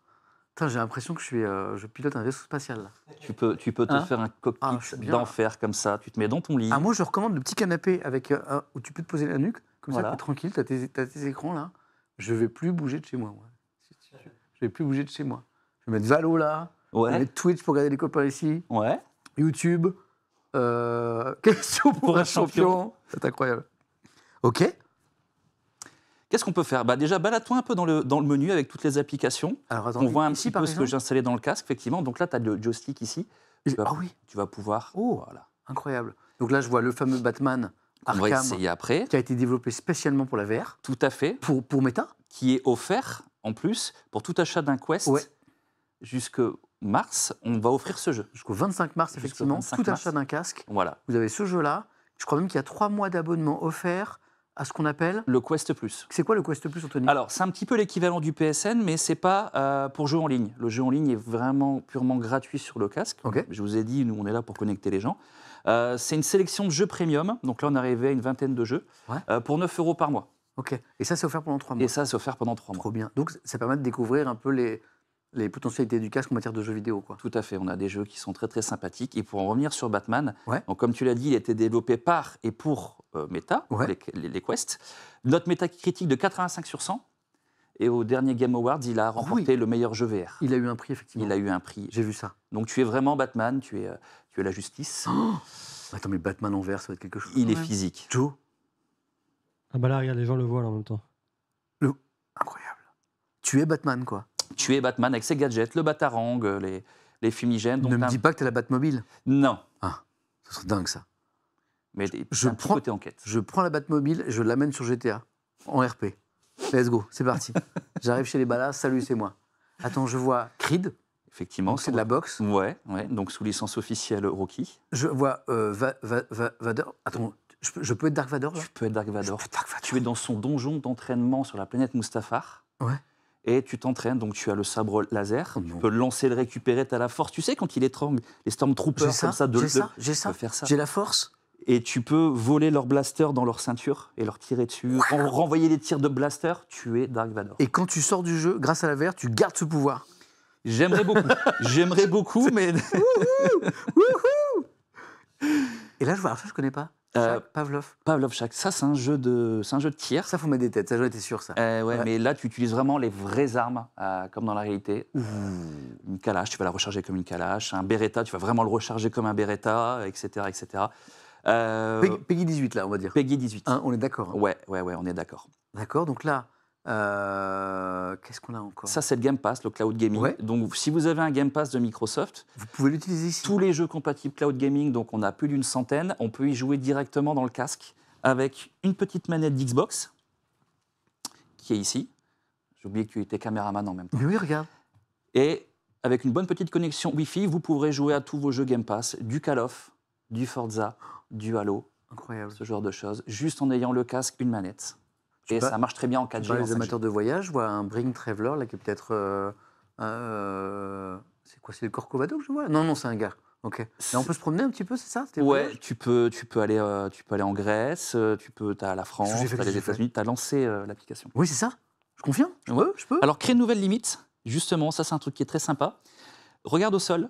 Putain, j'ai l'impression que je pilote un vaisseau spatial. Là. Tu peux te Hein faire un cockpit je suis bien, d'enfer comme ça. Tu te mets dans ton lit. Ah, moi, je recommande le petit canapé avec, où tu peux te poser la nuque. Comme Voilà. ça, tu es tranquille, tu as tes écrans là. Je vais plus bouger de chez moi. Je vais plus bouger de chez moi. Je vais mettre Valo là. Je vais Ouais. mettre Twitch pour regarder les copains ici. Ouais. YouTube. Question pour un champion. C'est incroyable. Ok. Qu'est-ce qu'on peut faire? Déjà, balade-toi un peu dans le menu avec toutes les applications. Alors, attends, On voit un ici, petit par peu ce que exemple j'ai installé dans le casque, effectivement. Donc là, tu as le joystick ici. Ah oui, Tu vas pouvoir. Oh. Voilà. incroyable. Donc là, je vois le fameux Batman On va Arkham essayer après. qui a été développé spécialement pour la VR, Tout à fait. pour Meta. Qui est offert, en plus, pour tout achat d'un Quest. Ouais. Jusque mars, on va offrir ce jeu. Jusqu'au 25 mars, Jusqu'au effectivement, 25 tout mars. achat d'un casque. Voilà. Vous avez ce jeu-là. Je crois même qu'il y a 3 mois d'abonnement offert à ce qu'on appelle... Le Quest Plus. C'est quoi le Quest Plus, Anthony? Alors, c'est un petit peu l'équivalent du PSN, mais c'est pas pour jeu en ligne. Le jeu en ligne est vraiment purement gratuit sur le casque. Ok. Je vous ai dit, nous, on est là pour connecter les gens. C'est une sélection de jeux premium. Donc là, on est arrivé à une vingtaine de jeux pour 9 € par mois. Ok. Et ça, c'est offert pendant 3 mois. Et ça, c'est offert pendant 3 mois. Trop bien. Donc, ça permet de découvrir un peu les potentialités du casque en matière de jeux vidéo, quoi. Tout à fait. On a des jeux qui sont très, très sympathiques. Et pour en revenir sur Batman, Ouais. donc, comme tu l'as dit, il a été développé par et pour Meta, Ouais. les Quest. Note métacritique de 85 sur 100. Et au dernier Game Awards, il a remporté le meilleur jeu VR. Il a eu un prix, effectivement. Il a eu un prix. J'ai vu ça. Donc tu es vraiment Batman, tu es la justice. Attends, mais Batman en VR, ça va être quelque chose. Il quand est même. physique. Joe, Ah bah là, regarde, les gens le voient là en même temps. incroyable. Tu es Batman, quoi. Tu es Batman avec ses gadgets, le batarang, les fumigènes. Donc ne me t'as- dis pas que t'es la Batmobile. Non, Ce serait dingue, ça. mais Je c'est un petit prends- côté enquête. Je prends la Batmobile et je l'amène sur GTA, en RP. Let's go, c'est parti. J'arrive chez les ballas, salut, c'est moi. Attends, je vois Creed, Effectivement. donc c'est de la boxe. Ouais, donc sous licence officielle Rocky. Je vois Vador. Attends, je peux être Dark Vador, là? Tu peux être Dark Vador. Je peux être Dark Vador. Tu es dans son donjon d'entraînement sur la planète Mustafar. Ouais. Et tu t'entraînes, donc tu as le sabre laser, Oh tu non. peux le lancer, le récupérer, tu as la force. Tu sais, quand il étrangle les Stormtroopers J'ai ça, comme ça, j'ai tu ça. peux faire ça. J'ai la force. Et tu peux voler leur blaster dans leur ceinture et leur tirer dessus, renvoyer les tirs de blaster, tu es Dark Vador. Et quand tu sors du jeu, grâce à la VR, tu gardes ce pouvoir. J'aimerais beaucoup, mais... Et là, je vois, alors ça, je connais pas. Pavlov. Pavlovchak, ça c'est un jeu de tir. Ça, faut mettre des têtes, ça, j'en étais sûr, ça. Ouais, mais là tu utilises vraiment les vraies armes, comme dans la réalité. Une Kalash, tu vas la recharger comme une Kalash. Un Beretta, tu vas vraiment le recharger comme un Beretta, etc. etc. Peggy 18, là, on va dire. Peggy 18. Hein, on est d'accord. Hein. Ouais, on est d'accord. D'accord, donc là, qu'est-ce qu'on a encore? Ça, c'est le Game Pass, le cloud gaming. Ouais. Donc, si vous avez un Game Pass de Microsoft, Vous pouvez l'utiliser ici. tous les jeux compatibles cloud gaming, donc on a plus d'une centaine, on peut y jouer directement dans le casque avec une petite manette d'Xbox qui est ici. J'ai oublié que tu étais caméraman en même temps. Mais oui, regarde. Et avec une bonne petite connexion Wi-Fi, vous pourrez jouer à tous vos jeux Game Pass, du Call of, du Forza, du Halo, Incroyable. ce genre de choses, juste en ayant le casque, une manette. Et pas- ça marche très bien en Tu 4G. parles en des 5G. amateurs de voyage, je vois un Bring Traveler, là, qui est peut-être... c'est quoi, c'est le Corcovado que je vois? Non, c'est un gars. Ok. Là, on peut se promener un petit peu, c'est ça? C'était Ouais, voyage tu peux aller en Grèce, t'as la France, Qu'est-ce que j'ai fait, t'as qu'est-ce les que j'ai États-Unis, t'as lancé l'application. Oui, c'est ça. Je confirme. Je peux. Alors, créer une nouvelle limite, justement, ça c'est un truc qui est très sympa. Regarde au sol.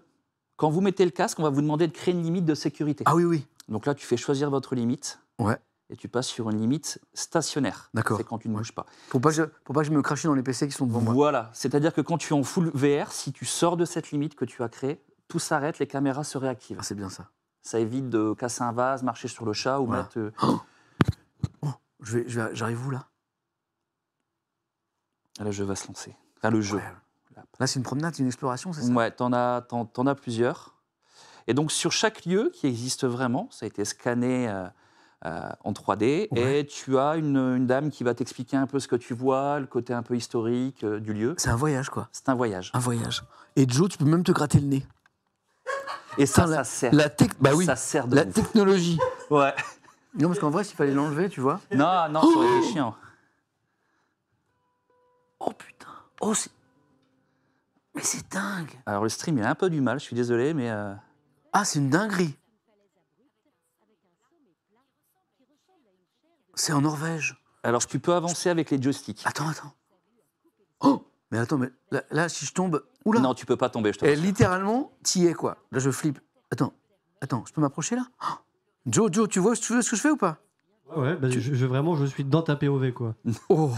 Quand vous mettez le casque, on va vous demander de créer une limite de sécurité. Ah oui, oui. Donc là, tu fais choisir votre limite. Ouais. Et tu passes sur une limite stationnaire. D'accord. C'est quand tu ne bouges pas. Pour pas que je me crache dans les PC qui sont devant moi. Voilà. C'est-à-dire que quand tu es en full VR, si tu sors de cette limite que tu as créée, tout s'arrête, les caméras se réactivent. Ah, c'est bien ça. Ça évite de casser un vase, marcher sur le chat ou Voilà. mettre... J'arrive où, là? Là, le jeu va se lancer. Enfin, le jeu. Incroyable. Là, c'est une promenade, c'est une exploration, c'est ça? Ouais, t'en as plusieurs. Et donc, sur chaque lieu qui existe vraiment, ça a été scanné en 3D, Ouais. et tu as une dame qui va t'expliquer un peu ce que tu vois, le côté un peu historique du lieu. C'est un voyage, quoi. C'est un voyage. Un voyage. Et Joe, tu peux même te gratter le nez. Et ça, Putain, ça sert. Bah oui. Ça sert de La ouf. technologie. Ouais. Non, parce qu'en vrai, s'il fallait l'enlever, tu vois. Non, ça aurait été chiant. Oh putain. Oh, c'est. Mais c'est dingue. Alors, le stream, il a un peu du mal, je suis désolé, mais... Ah, c'est une dinguerie. C'est en Norvège. Alors, tu peux avancer avec les joysticks. Attends. Oh, mais attends, mais là, si je tombe... Oula. Non, tu peux pas tomber, je te Et rassure. littéralement, t'y es, quoi. Là, je flippe. Attends, je peux m'approcher, là? Oh, Joe, tu vois ce que je fais ou pas? Ouais, bah, je suis dans ta POV, quoi. Oh.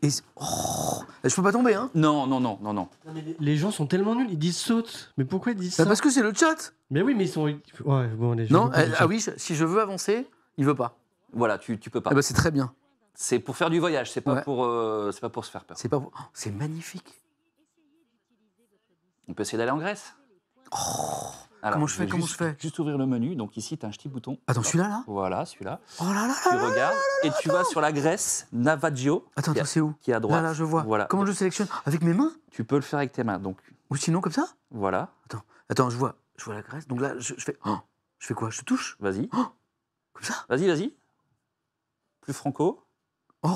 Je peux pas tomber, hein? Non. Non, mais les gens sont tellement nuls, ils disent saute. Mais pourquoi ils disent ça? Parce que c'est le chat. Mais oui, mais ils sont... Ouais, bon, allez, je Non, vous coupe le chat. ah oui, si je veux avancer, il veut pas. Voilà, tu peux pas. Eh ben, c'est très bien. C'est pour faire du voyage, c'est pas, Ouais. c'est pas pour se faire peur. C'est pas... c'est magnifique. On peut essayer d'aller en Grèce. Alors, Comment je fais, vais comment juste- je fais Juste ouvrir le menu. Donc ici, tu as un petit bouton. Attends, celui-là, là? Voilà, celui-là. Oh là là Tu là. regardes et tu vas sur la Grèce, Navaggio, Attends, qui, est- c'est où? qui est à droite. Là, je vois. Voilà. Comment je sélectionne? Avec mes mains? Tu peux le faire avec tes mains. Donc Ou sinon comme ça? voilà, Attends, je vois la Grèce. Donc là, je fais... je fais quoi? Je touche? vas-y. Comme ça? Vas-y. Plus franco. Oh,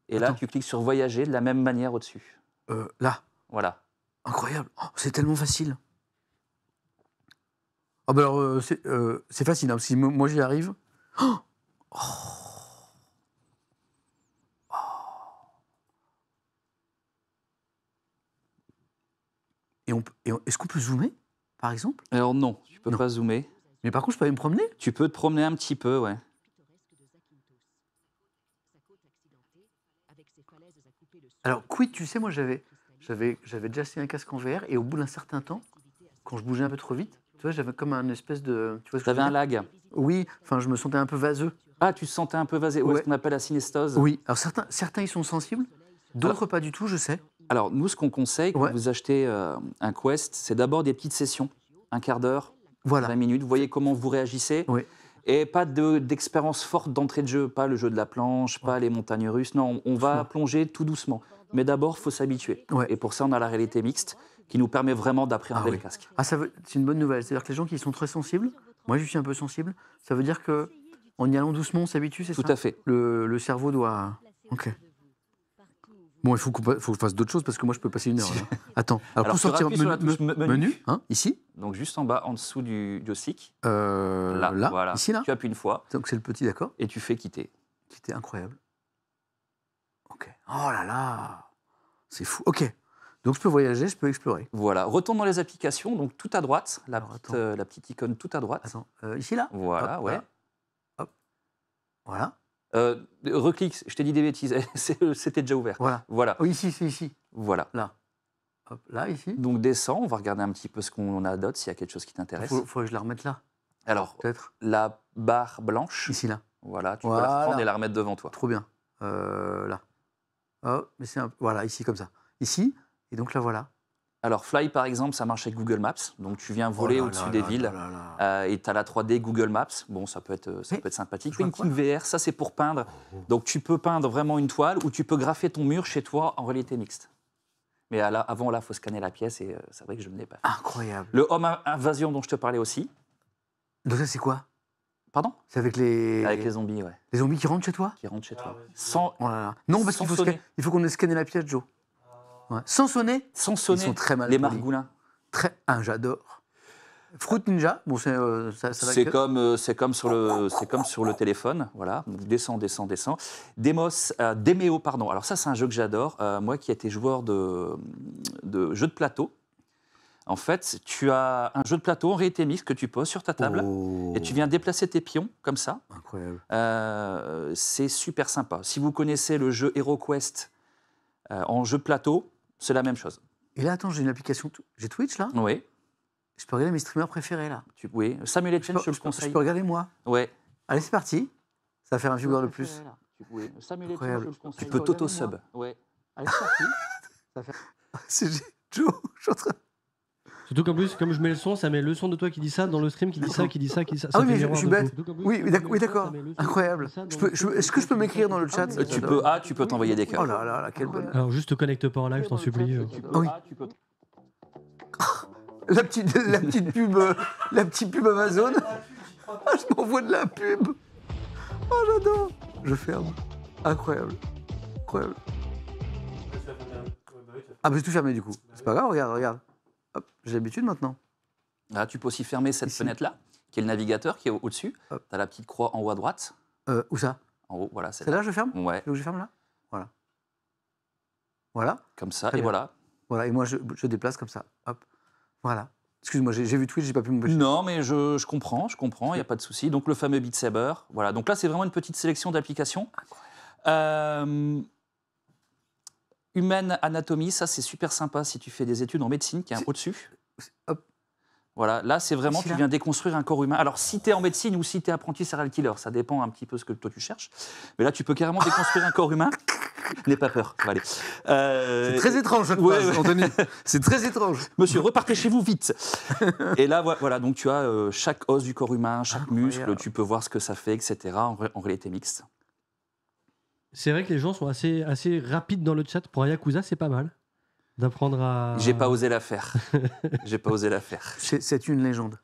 Et là, Attends. tu cliques sur voyager de la même manière au-dessus. là. Voilà. Incroyable. Oh, c'est tellement facile. Ah bah alors, c'est facile, hein, si moi j'y arrive. Oh. Est-ce qu'on peut zoomer, par exemple? Alors non, tu peux Non. pas zoomer. Mais par contre, je peux aller me promener? Tu peux te promener un petit peu, ouais. Alors, quid, tu sais, moi j'avais déjà essayé un casque en VR et au bout d'un certain temps, quand je bougeais un peu trop vite, tu vois, j'avais comme un espèce de... Tu vois ce Tu que je avais veux un dire? lag. Oui, enfin, je me sentais un peu vaseux. Ah, tu te sentais un peu vasé. Ouais, Ouais. ce qu'on appelle la synestose. Oui, alors certains ils sont sensibles, d'autres pas du tout, je sais. Alors, nous, ce qu'on conseille quand Ouais. vous achetez un Quest, c'est d'abord des petites sessions, un quart d'heure, Voilà. 20 minutes. Vous voyez comment vous réagissez. Oui. Et pas d'expérience forte d'entrée de jeu, pas le jeu de la planche, pas les montagnes russes. Non, on va plonger tout doucement. Mais d'abord, il faut s'habituer. Ouais. Et pour ça, on a la réalité mixte qui nous permet vraiment d'appréhender Ah oui. le casque. Ah, c'est une bonne nouvelle. C'est-à-dire que les gens qui sont très sensibles, moi je suis un peu sensible, ça veut dire que en y allant doucement, on s'habitue, c'est ça? Tout à fait. Le cerveau doit... Ok. Bon, il faut que je fasse d'autres choses parce que moi je peux passer une heure. Là. Attends, alors pour tu sortir appuies sur la touche menu, hein, ici, Donc juste en bas, en dessous du joystick. là, voilà. ici, là. Tu appuies une fois Donc c'est le petit, d'accord, et tu fais quitter. qui était incroyable. Ok. Oh là là, c'est fou. Ok. Donc je peux voyager, je peux explorer. Voilà. Retourne dans les applications, donc tout à droite, Alors, attends. la petite icône tout à droite. Attends, ici là. Voilà, Hop, ouais. là. Hop. Voilà. Reclique, je t'ai dit des bêtises, c'était déjà ouvert. Voilà. Voilà, Oh, ici, c'est ici. voilà. Là. Hop, là, ici. Donc descends, on va regarder un petit peu ce qu'on a d'autre, s'il y a quelque chose qui t'intéresse. Faut que je la remette là, Alors, peut-être. la barre blanche, Ici là. voilà, tu peux Voilà. la reprendre et la remettre devant toi. Trop bien. Là. Oh, mais c'est voilà, ici comme ça. Ici, et donc là voilà. Alors Fly, par exemple, ça marche avec Google Maps. Donc tu viens voler Oh là au-dessus là des là villes là là. et tu as la 3D Google Maps. Bon, ça peut être sympathique. je vois Painting VR, ça c'est pour peindre. Donc tu peux peindre vraiment une toile ou tu peux graffer ton mur chez toi en réalité mixte. Mais avant, là, il faut scanner la pièce et c'est vrai que je ne l'ai pas fait. Incroyable. Le Home Invasion dont je te parlais aussi. Donc ça c'est quoi? Pardon? C'est avec les zombies, ouais, les zombies qui rentrent chez toi? qui rentrent chez toi. ouais. Sans, Oh là là. Non, parce Sans qu'il faut sonner. il faut qu'on ait scanné la pièce, Joe. Ouais. Sans sonner. sans sonner. Ils sont très mal les polis. margoulins. Très. Ah, j'adore. Fruit Ninja. Bon, ça va C'est que- comme sur le téléphone, voilà. Donc, descends. Demeo, pardon. Alors ça, c'est un jeu que j'adore. Moi, qui ai été joueur de jeux de plateau. En fait, tu as un jeu de plateau en réalité mixte que tu poses sur ta table Oh. et tu viens déplacer tes pions comme ça. Incroyable. C'est super sympa. Si vous connaissez le jeu HeroQuest en jeu de plateau, c'est la même chose. Et là, attends, j'ai une application. J'ai Twitch là. Oui. Je peux regarder mes streamers préférés là. Oui. Samuel Etienne, je te le Je conseille. peux regarder moi. Ouais. Allez, c'est parti. Ça va faire un viewer de plus. Oui. Samuel Etienne, Incroyable. je te le conseille. Tu Tu peux peux t'auto-sub. Ouais. Allez, c'est parti. Ça fait... C'est Joe. Je suis en train... Surtout qu'en plus, comme je mets le son, ça met le son de toi qui dit ça dans le stream, qui dit ça, qui dit ça, qui dit ça. Ah Ça oui, fait mais miroir je suis de bête. fou. Surtout qu'en plus, Oui, comme je oui, mets le son, d'accord. ça met le son Incroyable. qui dit ça dans Je le peux- stream, est-ce que je peux m'écrire dans le chat? Ah, Tu peux t'envoyer des cœurs. Oh là là là, quel bonheur. Alors juste te connecte pas en live, je t'en supplie. Oui. La petite pub Amazon. Ah, je m'envoie de la pub. Oh, j'adore. Je ferme. Incroyable. Incroyable. Ah, mais j'ai tout fermé du coup. C'est pas grave, regarde. Hop, j'ai l'habitude maintenant. Là, tu peux aussi fermer cette Ici. fenêtre-là. qui est le navigateur qui est au-dessus. Tu as la petite croix en haut à droite. Où ça? En haut, voilà. C'est là je ferme? Ouais. Là où je ferme là? Voilà. Voilà. Comme ça, Très et bien. voilà. Voilà, et moi je déplace comme ça. Hop. Voilà. Excuse-moi, j'ai vu Twitch, j'ai pas pu m'empêcher. Non, mais je comprends, il n'y a pas de souci. Donc le fameux Beat Saber. Voilà. Donc là, c'est vraiment une petite sélection d'applications. Human Anatomy, ça c'est super sympa si tu fais des études en médecine, qui est au-dessus. Hop. Voilà, là c'est vraiment, Ici, tu là. viens déconstruire un corps humain. Alors si tu es en médecine ou si tu es apprenti serial killer, ça dépend un petit peu ce que toi tu cherches. Mais là tu peux carrément déconstruire un corps humain. N'aie pas peur, ça va aller. C'est très étrange cette ouais, phrase, ouais. Anthony. C'est très étrange. Monsieur, repartez chez vous vite. Et là, voilà, donc tu as chaque os du corps humain, chaque Incroyable. muscle, tu peux voir ce que ça fait, etc. En réalité mixte. C'est vrai que les gens sont assez rapides dans le chat. Pour un Yakuza, c'est pas mal d'apprendre à... J'ai pas osé la faire. J'ai pas osé la faire. C'est une légende.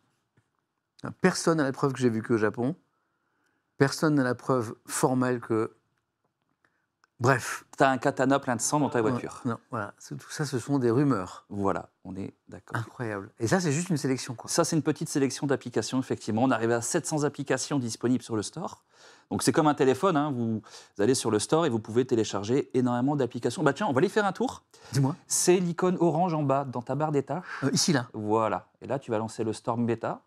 Personne n'a la preuve que j'ai vu qu'au Japon. Personne n'a la preuve formelle que... Bref. T'as un katana plein de sang dans ta voiture. Non, voilà. Tout ça, ce sont des rumeurs. Voilà, on est d'accord. Incroyable. Et ça, c'est juste une sélection, quoi. Ça, c'est une petite sélection d'applications, effectivement. On arrive à 700 applications disponibles sur le store. Donc, c'est comme un téléphone. Hein. Vous allez sur le store et vous pouvez télécharger énormément d'applications. Bah tiens, on va aller faire un tour. Dis-moi. C'est l'icône orange en bas, dans ta barre des tâches. Ici, là. Voilà. Et là, tu vas lancer le Storm Beta.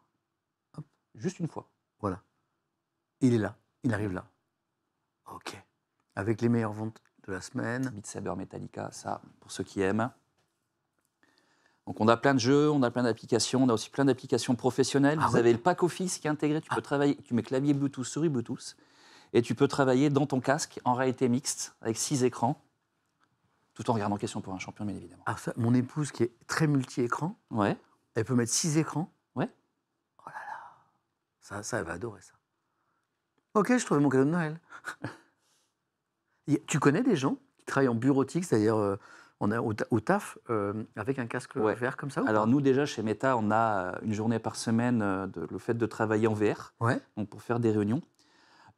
Hop. Juste une fois. Voilà. Il est là. Il arrive là. OK. Avec les meilleures ventes de la semaine. Beat Saber Metallica, ça, pour ceux qui aiment. Donc, on a plein de jeux, on a plein d'applications. On a aussi plein d'applications professionnelles. Ah Vous ouais. avez le pack Office qui est intégré. Tu peux travailler, tu mets clavier Bluetooth, souris Bluetooth. Et tu peux travailler dans ton casque en réalité mixte avec 6 écrans, tout en regardant Question pour un champion, bien évidemment. Ah, ça, mon épouse, qui est très multi-écran, Ouais, elle peut mettre 6 écrans. ouais. Oh là là. Ça, elle va adorer ça. OK, je trouvais mon cadeau de Noël. Tu connais des gens qui travaillent en bureautique, c'est-à-dire on a au taf, avec un casque Ouais. VR comme ça ou Alors pas? nous, déjà, chez Meta, on a une journée par semaine le fait de travailler en VR, Ouais. donc pour faire des réunions.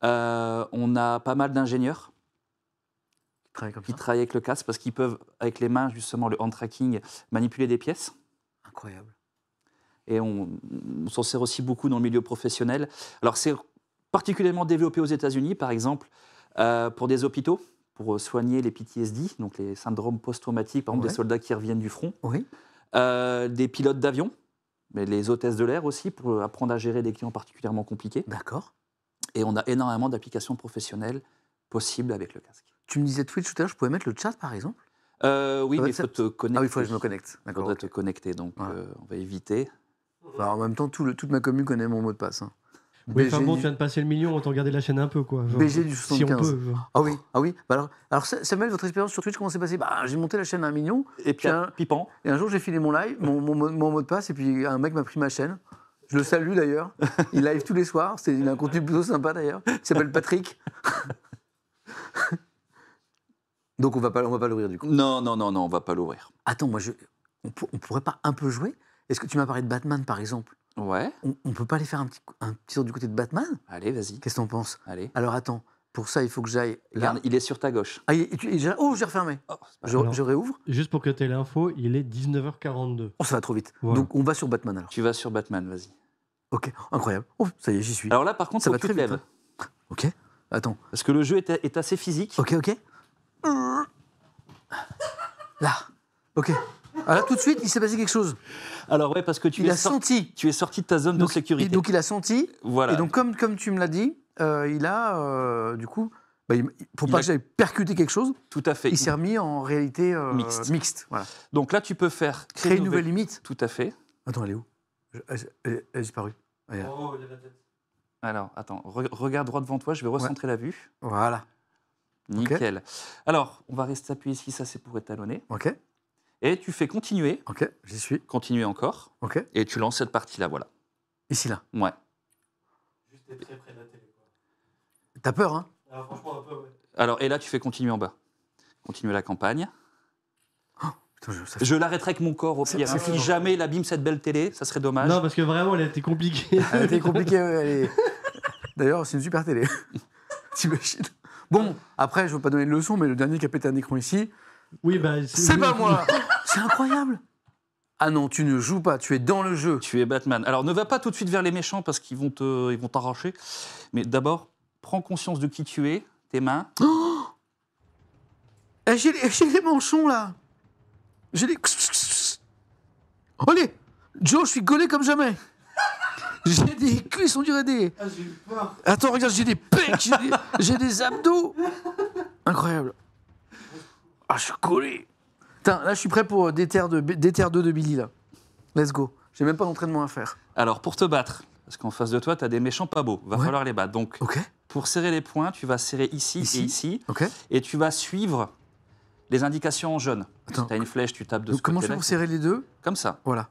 On a pas mal d'ingénieurs Qui travaillent comme qui ça. travaillent avec le casque parce qu'ils peuvent, avec les mains, justement, le hand tracking, manipuler des pièces. Incroyable. Et on s'en sert aussi beaucoup dans le milieu professionnel. Alors, c'est particulièrement développé aux États-Unis, par exemple, pour des hôpitaux, pour soigner les PTSD, donc les syndromes post-traumatiques, par exemple Ouais. des soldats qui reviennent du front, Oui. des pilotes d'avion, mais les hôtesses de l'air aussi, pour apprendre à gérer des clients particulièrement compliqués. D'accord. Et on a énormément d'applications professionnelles possibles avec le casque. Tu me disais Twitch tout à l'heure, je pouvais mettre le chat par exemple? Oui, Ça mais va il être faut te connecter. Ah oui, il faut que je me connecte. Il D'accord. faudrait OK. te connecter, donc Ouais. on va éviter. Enfin, en même temps, toute ma commune connaît mon mot de passe. Hein. Oui, enfin BG bon, du- tu viens de passer le million, autant garder la chaîne un peu, quoi. Genre, BG du si on 75. peut. genre. Ah oui, ah oui. Bah alors Samuel, votre expérience sur Twitch, comment s'est passée? Bah, j'ai monté la chaîne à 1 million, Et puis, Tiens. Pipan, et un jour j'ai filé mon live, mon mot de passe, et puis un mec m'a pris ma chaîne. Je le salue d'ailleurs. Il live tous les soirs. Il a un contenu plutôt sympa d'ailleurs. Il s'appelle Patrick. Donc on va pas l'ouvrir du coup. non, on va pas l'ouvrir. Attends, moi on pourrait pas un peu jouer? Est-ce que tu m'as parlé de Batman par exemple? Ouais, On peut pas aller faire un petit tour du côté de Batman? allez, vas-y. Qu'est-ce que t'en penses? Allez. Alors attends, pour ça il faut que j'aille là. Regarde, il est sur ta gauche. Ah, oh, j'ai refermé. Oh, c'est pas- Alors. Je réouvre. Juste pour que tu aies l'info, il est 19h42. Oh, ça va trop vite. Voilà. Donc on va sur Batman alors. Tu vas sur Batman, vas-y. Ok, incroyable. Oh, ça y est, j'y suis. Alors là, par contre, Ça faut va que tu très te vite, lèves. Ok. Attends. Parce que le jeu est assez physique. Ok. Là. Ok. Ah, là, tout de suite, il s'est passé quelque chose. Alors ouais, parce que Il a senti. tu es sorti de ta zone de sécurité. Donc il a senti. Voilà. Et donc comme tu me l'as dit, il a du coup, pour Il pas a- que j'aille percuter quelque chose, Tout à fait. il s'est remis en réalité Mixte. Voilà. Donc là, tu peux faire Créer une nouvelle limite. Tout à fait. Attends, elle est où? Elle a disparu. Regarde. Alors, attends, regarde droit devant toi, je vais recentrer la vue. Voilà. Nickel. Alors, on va rester appuyé ici, ça c'est pour étalonner. Ok. Et tu fais continuer, J'y suis. continuer encore, Ok. et tu lances cette partie-là, voilà. Ici là. Ouais. Juste être très près de la télé, quoi. T'as peur, hein? Alors, franchement, un peu, ouais. Alors, et là, tu fais continuer en bas. Continuer la campagne. Putain, ça Je l'arrêterai avec mon corps au pire. c'est Si fou. jamais il abîme cette belle télé, ça serait dommage. Non, parce que vraiment, elle a été compliquée. Elle a été compliquée. D'ailleurs, c'est une super télé. T'imagines? Bon, après, je ne veux pas donner de leçon, mais le dernier qui a pété un écran ici, Oui, bah. c'est pas moi. C'est incroyable. Ah non, tu ne joues pas, tu es dans le jeu. Tu es Batman. Alors, ne va pas tout de suite vers les méchants parce qu'ils vont t'arracher. Mais d'abord, prends conscience de qui tu es, tes mains. Eh, j'ai les manchons, là. J'ai les... Allez, Joe, je suis gaulé comme jamais. J'ai des cuisses, on dirait des... Ah, j'ai eu peur. Attends, regarde, j'ai des pecs, j'ai des abdos. Incroyable. Ah, je suis collé. Putain, là, je suis prêt pour Déter 2 de Billy, là. Let's go. J'ai même pas d'entraînement à faire. Alors, pour te battre, parce qu'en face de toi, tu as des méchants pas beaux. Va falloir les battre. Donc, Ok. pour serrer les poings, tu vas serrer ici et ici. Ok. Et tu vas suivre les indications en jaune. Attends. Si tu as une flèche, tu tapes de Donc, ce comment je fais côté-là. pour serrer les deux? Comme ça. Voilà.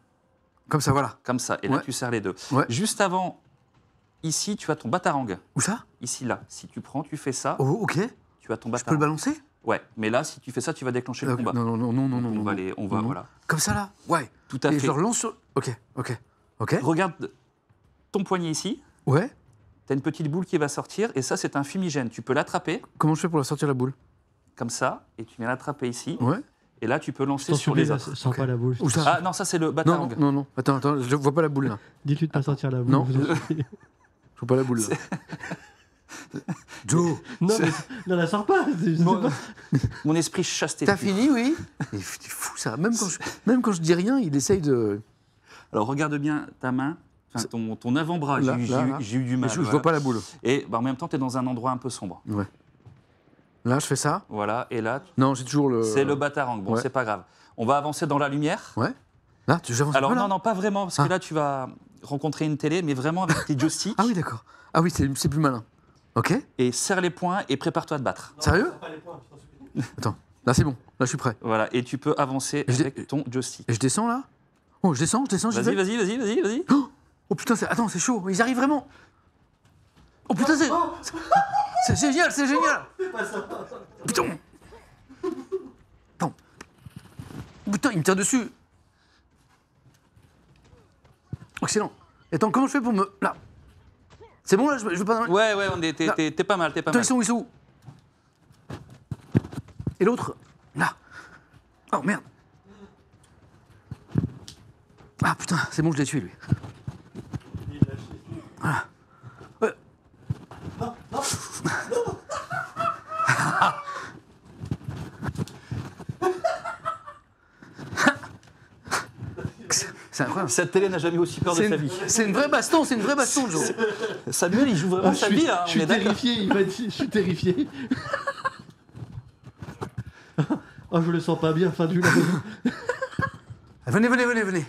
Comme ça, voilà. Comme ça. Et là, Ouais. tu serres les deux. Ouais. Juste avant, ici, tu as ton batarang. Où ça? Ici, là. Si tu prends, tu fais ça, Oh, ok. tu as ton Je peux batarang. le balancer? Ouais. Mais là, si tu fais ça, tu vas déclencher le Ok. combat. Non, non, non, non, non, non. on non, va, non. on va Non. voilà. Comme ça, là? Ouais. Tout à Et fait. je le relance sur... Ok, ok, ok. Regarde ton poignet ici. Ouais. Tu as une petite boule qui va sortir. Et ça, c'est un fumigène. Tu peux l'attraper Comment je fais pour la sortir, la boule? comme ça. Et tu viens l'attraper ici. Ouais. Et là, tu peux lancer Attention, sur les là, autres. sens pas la boule. Où ça? Ah non, ça, c'est le Non, batarang. non, non. Attends, je vois pas la boule, là. Dites-lui de pas sortir la boule. Non. vous en supplie. Je vois pas la boule, là. Joe, Non, mais non, la sors pas. Je sais pas. Mon esprit chasse tes t'as pieds. fini, oui? C'est fou, ça. Même quand je dis rien, il essaye de... Alors, regarde bien ta main. Enfin, ton avant-bras, Là, là. j'ai eu du mal. Je voilà. vois pas la boule. Et bah, en même temps, tu es dans un endroit un peu sombre. Ouais. Là, je fais ça. Voilà, et là, Non, j'ai toujours le... c'est le batarang. Bon, ouais. c'est pas grave. On va avancer dans la lumière. Ouais. Là, j'avance Alors, pas, là non, pas vraiment, parce Ah. que là, tu vas rencontrer une télé, mais vraiment avec tes joysticks. Ah oui, d'accord. Ah oui, c'est plus malin. Ok. Et serre les poings et prépare-toi à te battre. Sérieux? Attends. Là, c'est bon. Là, je suis prêt. Voilà, et tu peux avancer Et je avec ton joystick. Et je descends, là? Oh, je descends, j'y Vas-y, vais. vas-y. Oh putain, attends, c'est chaud. Ils arrivent vraiment. Oh putain, c'est génial, c'est génial. Putain. Attends. Putain, il me tire dessus. Excellent. Attends, comment je fais pour me... Là. C'est bon, là, je veux pas... Ouais, t'es pas mal, Attends, ils sont où? Et l'autre? Là. Oh, merde. Ah, putain, c'est bon, je l'ai tué, lui. Voilà. Ouais. C'est incroyable. Cette télé n'a jamais aussi peur de sa vie. C'est une vraie baston, Joe. Samuel, il joue vraiment sa vie, hein, Je on suis est d'accord. terrifié, il m'a dit, je suis terrifié. Oh, je le sens pas bien, fin du live. Venez. Venez.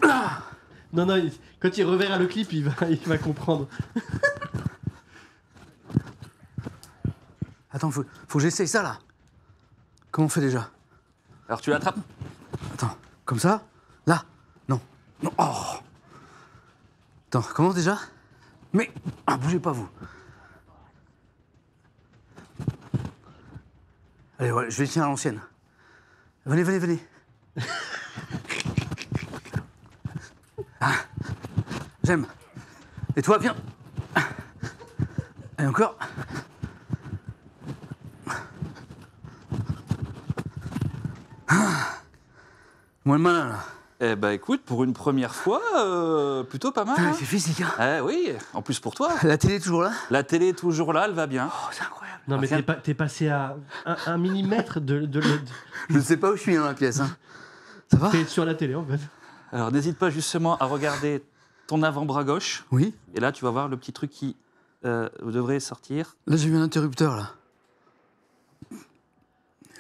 Ah. Non, quand il reverra le clip, il va comprendre. Attends, faut que j'essaye ça, là. Comment on fait déjà? Alors tu l'attrapes. Attends, comme ça? Là? Non. Oh. Attends, comment déjà? Mais... Ah, bougez pas, vous. Allez, ouais, je vais le tenir à l'ancienne. Venez. Ah, j'aime. Et toi, viens. Et encore. Moins le malin, là. Eh ben écoute, pour une première fois, plutôt pas mal. Putain, Hein. c'est physique, hein. Eh oui, en plus pour toi. La télé est toujours là? La télé est toujours là, elle va bien. Oh, c'est incroyable. Non, mais Rien. t'es passé à un millimètre de Je ne sais pas où je suis dans la pièce, hein. Ça va? t'es sur la télé, en fait. Alors n'hésite pas justement à regarder ton avant-bras gauche. Oui. Et là, tu vas voir le petit truc qui devrait sortir. Là, j'ai vu un interrupteur, là. Là,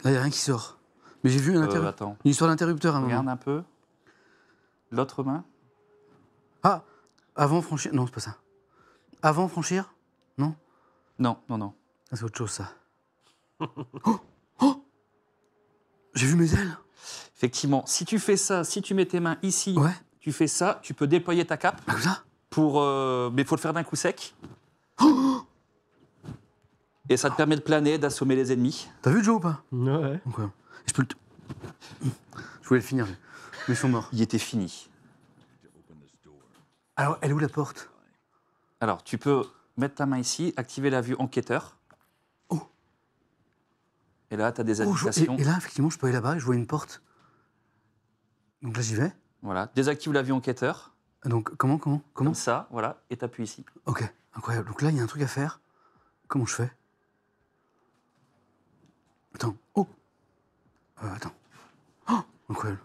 il n'y a rien qui sort. Mais j'ai vu un interrupteur. Attends, Une histoire d'interrupteur à un regarde moment. un peu. L'autre main. Ah, avant franchir... Non, c'est pas ça. Avant franchir? Non? Non. Ah, c'est autre chose, ça. Oh! J'ai vu mes ailes. Effectivement, si tu fais ça, si tu mets tes mains ici, Ouais. tu fais ça, tu peux déployer ta cape Ah, comme ça? pour. Mais il faut le faire d'un coup sec. Et ça te permet de planer, d'assommer les ennemis. T'as vu Joe ou pas? Ouais. Incroyable. Je peux le... Je voulais le finir, mais ils sont morts. Il était fini. Alors, elle est où la porte? Alors, tu peux mettre ta main ici, activer la vue enquêteur. Oh. Et là, tu as des Oh, indications. et là, effectivement, je peux aller là-bas et je vois une porte. Donc là, j'y vais. Voilà. Désactive la vue enquêteur. Donc, comment Comme ça, voilà. Et t'appuies ici. Ok, incroyable. Donc là, il y a un truc à faire. Comment je fais? Attends. Oh attends. Oh, incroyable.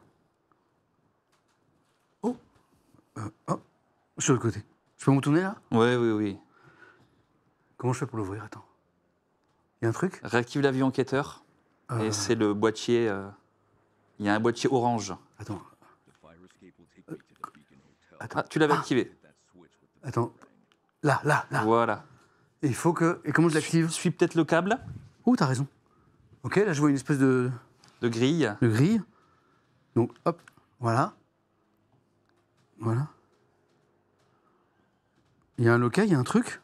Oh oh, je suis de l'autre côté. Je peux me retourner là? Oui, oui, oui. Comment je fais pour l'ouvrir? Attends. Il y a un truc? Réactive la vue enquêteur. Et c'est le boîtier. Il y a un boîtier orange. Attends. Ah, tu l'avais activé. Attends. Là. Voilà. Et il faut que... Et comment je l'active? Suis peut-être le câble Oh, t'as raison. Ok, là, je vois une espèce de grille. grille. Donc, hop, voilà. Voilà. Il y a un local, il y a un truc.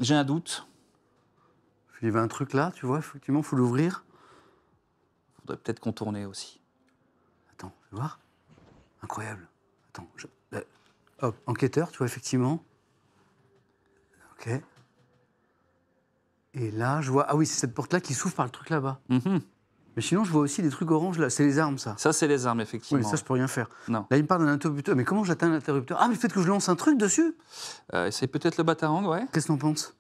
J'ai un doute. Il y avait un truc là, tu vois, effectivement, il faut l'ouvrir. Faudrait peut-être contourner aussi. Attends, je vais voir. Incroyable. Attends, hop, enquêteur, tu vois, effectivement. Ok. Et là, je vois... Ah oui, c'est cette porte-là qui s'ouvre par le truc là-bas. Mhm. Mais sinon, je vois aussi des trucs oranges là. C'est les armes, ça. Ça, c'est les armes, effectivement. Oui, ça, je peux rien faire. Non. Là, il me parle d'un interrupteur. Mais comment j'atteins l'interrupteur? Ah, mais peut-être que je lance un truc dessus? C'est peut-être le batarang, ouais. Qu'est-ce que t'en penses?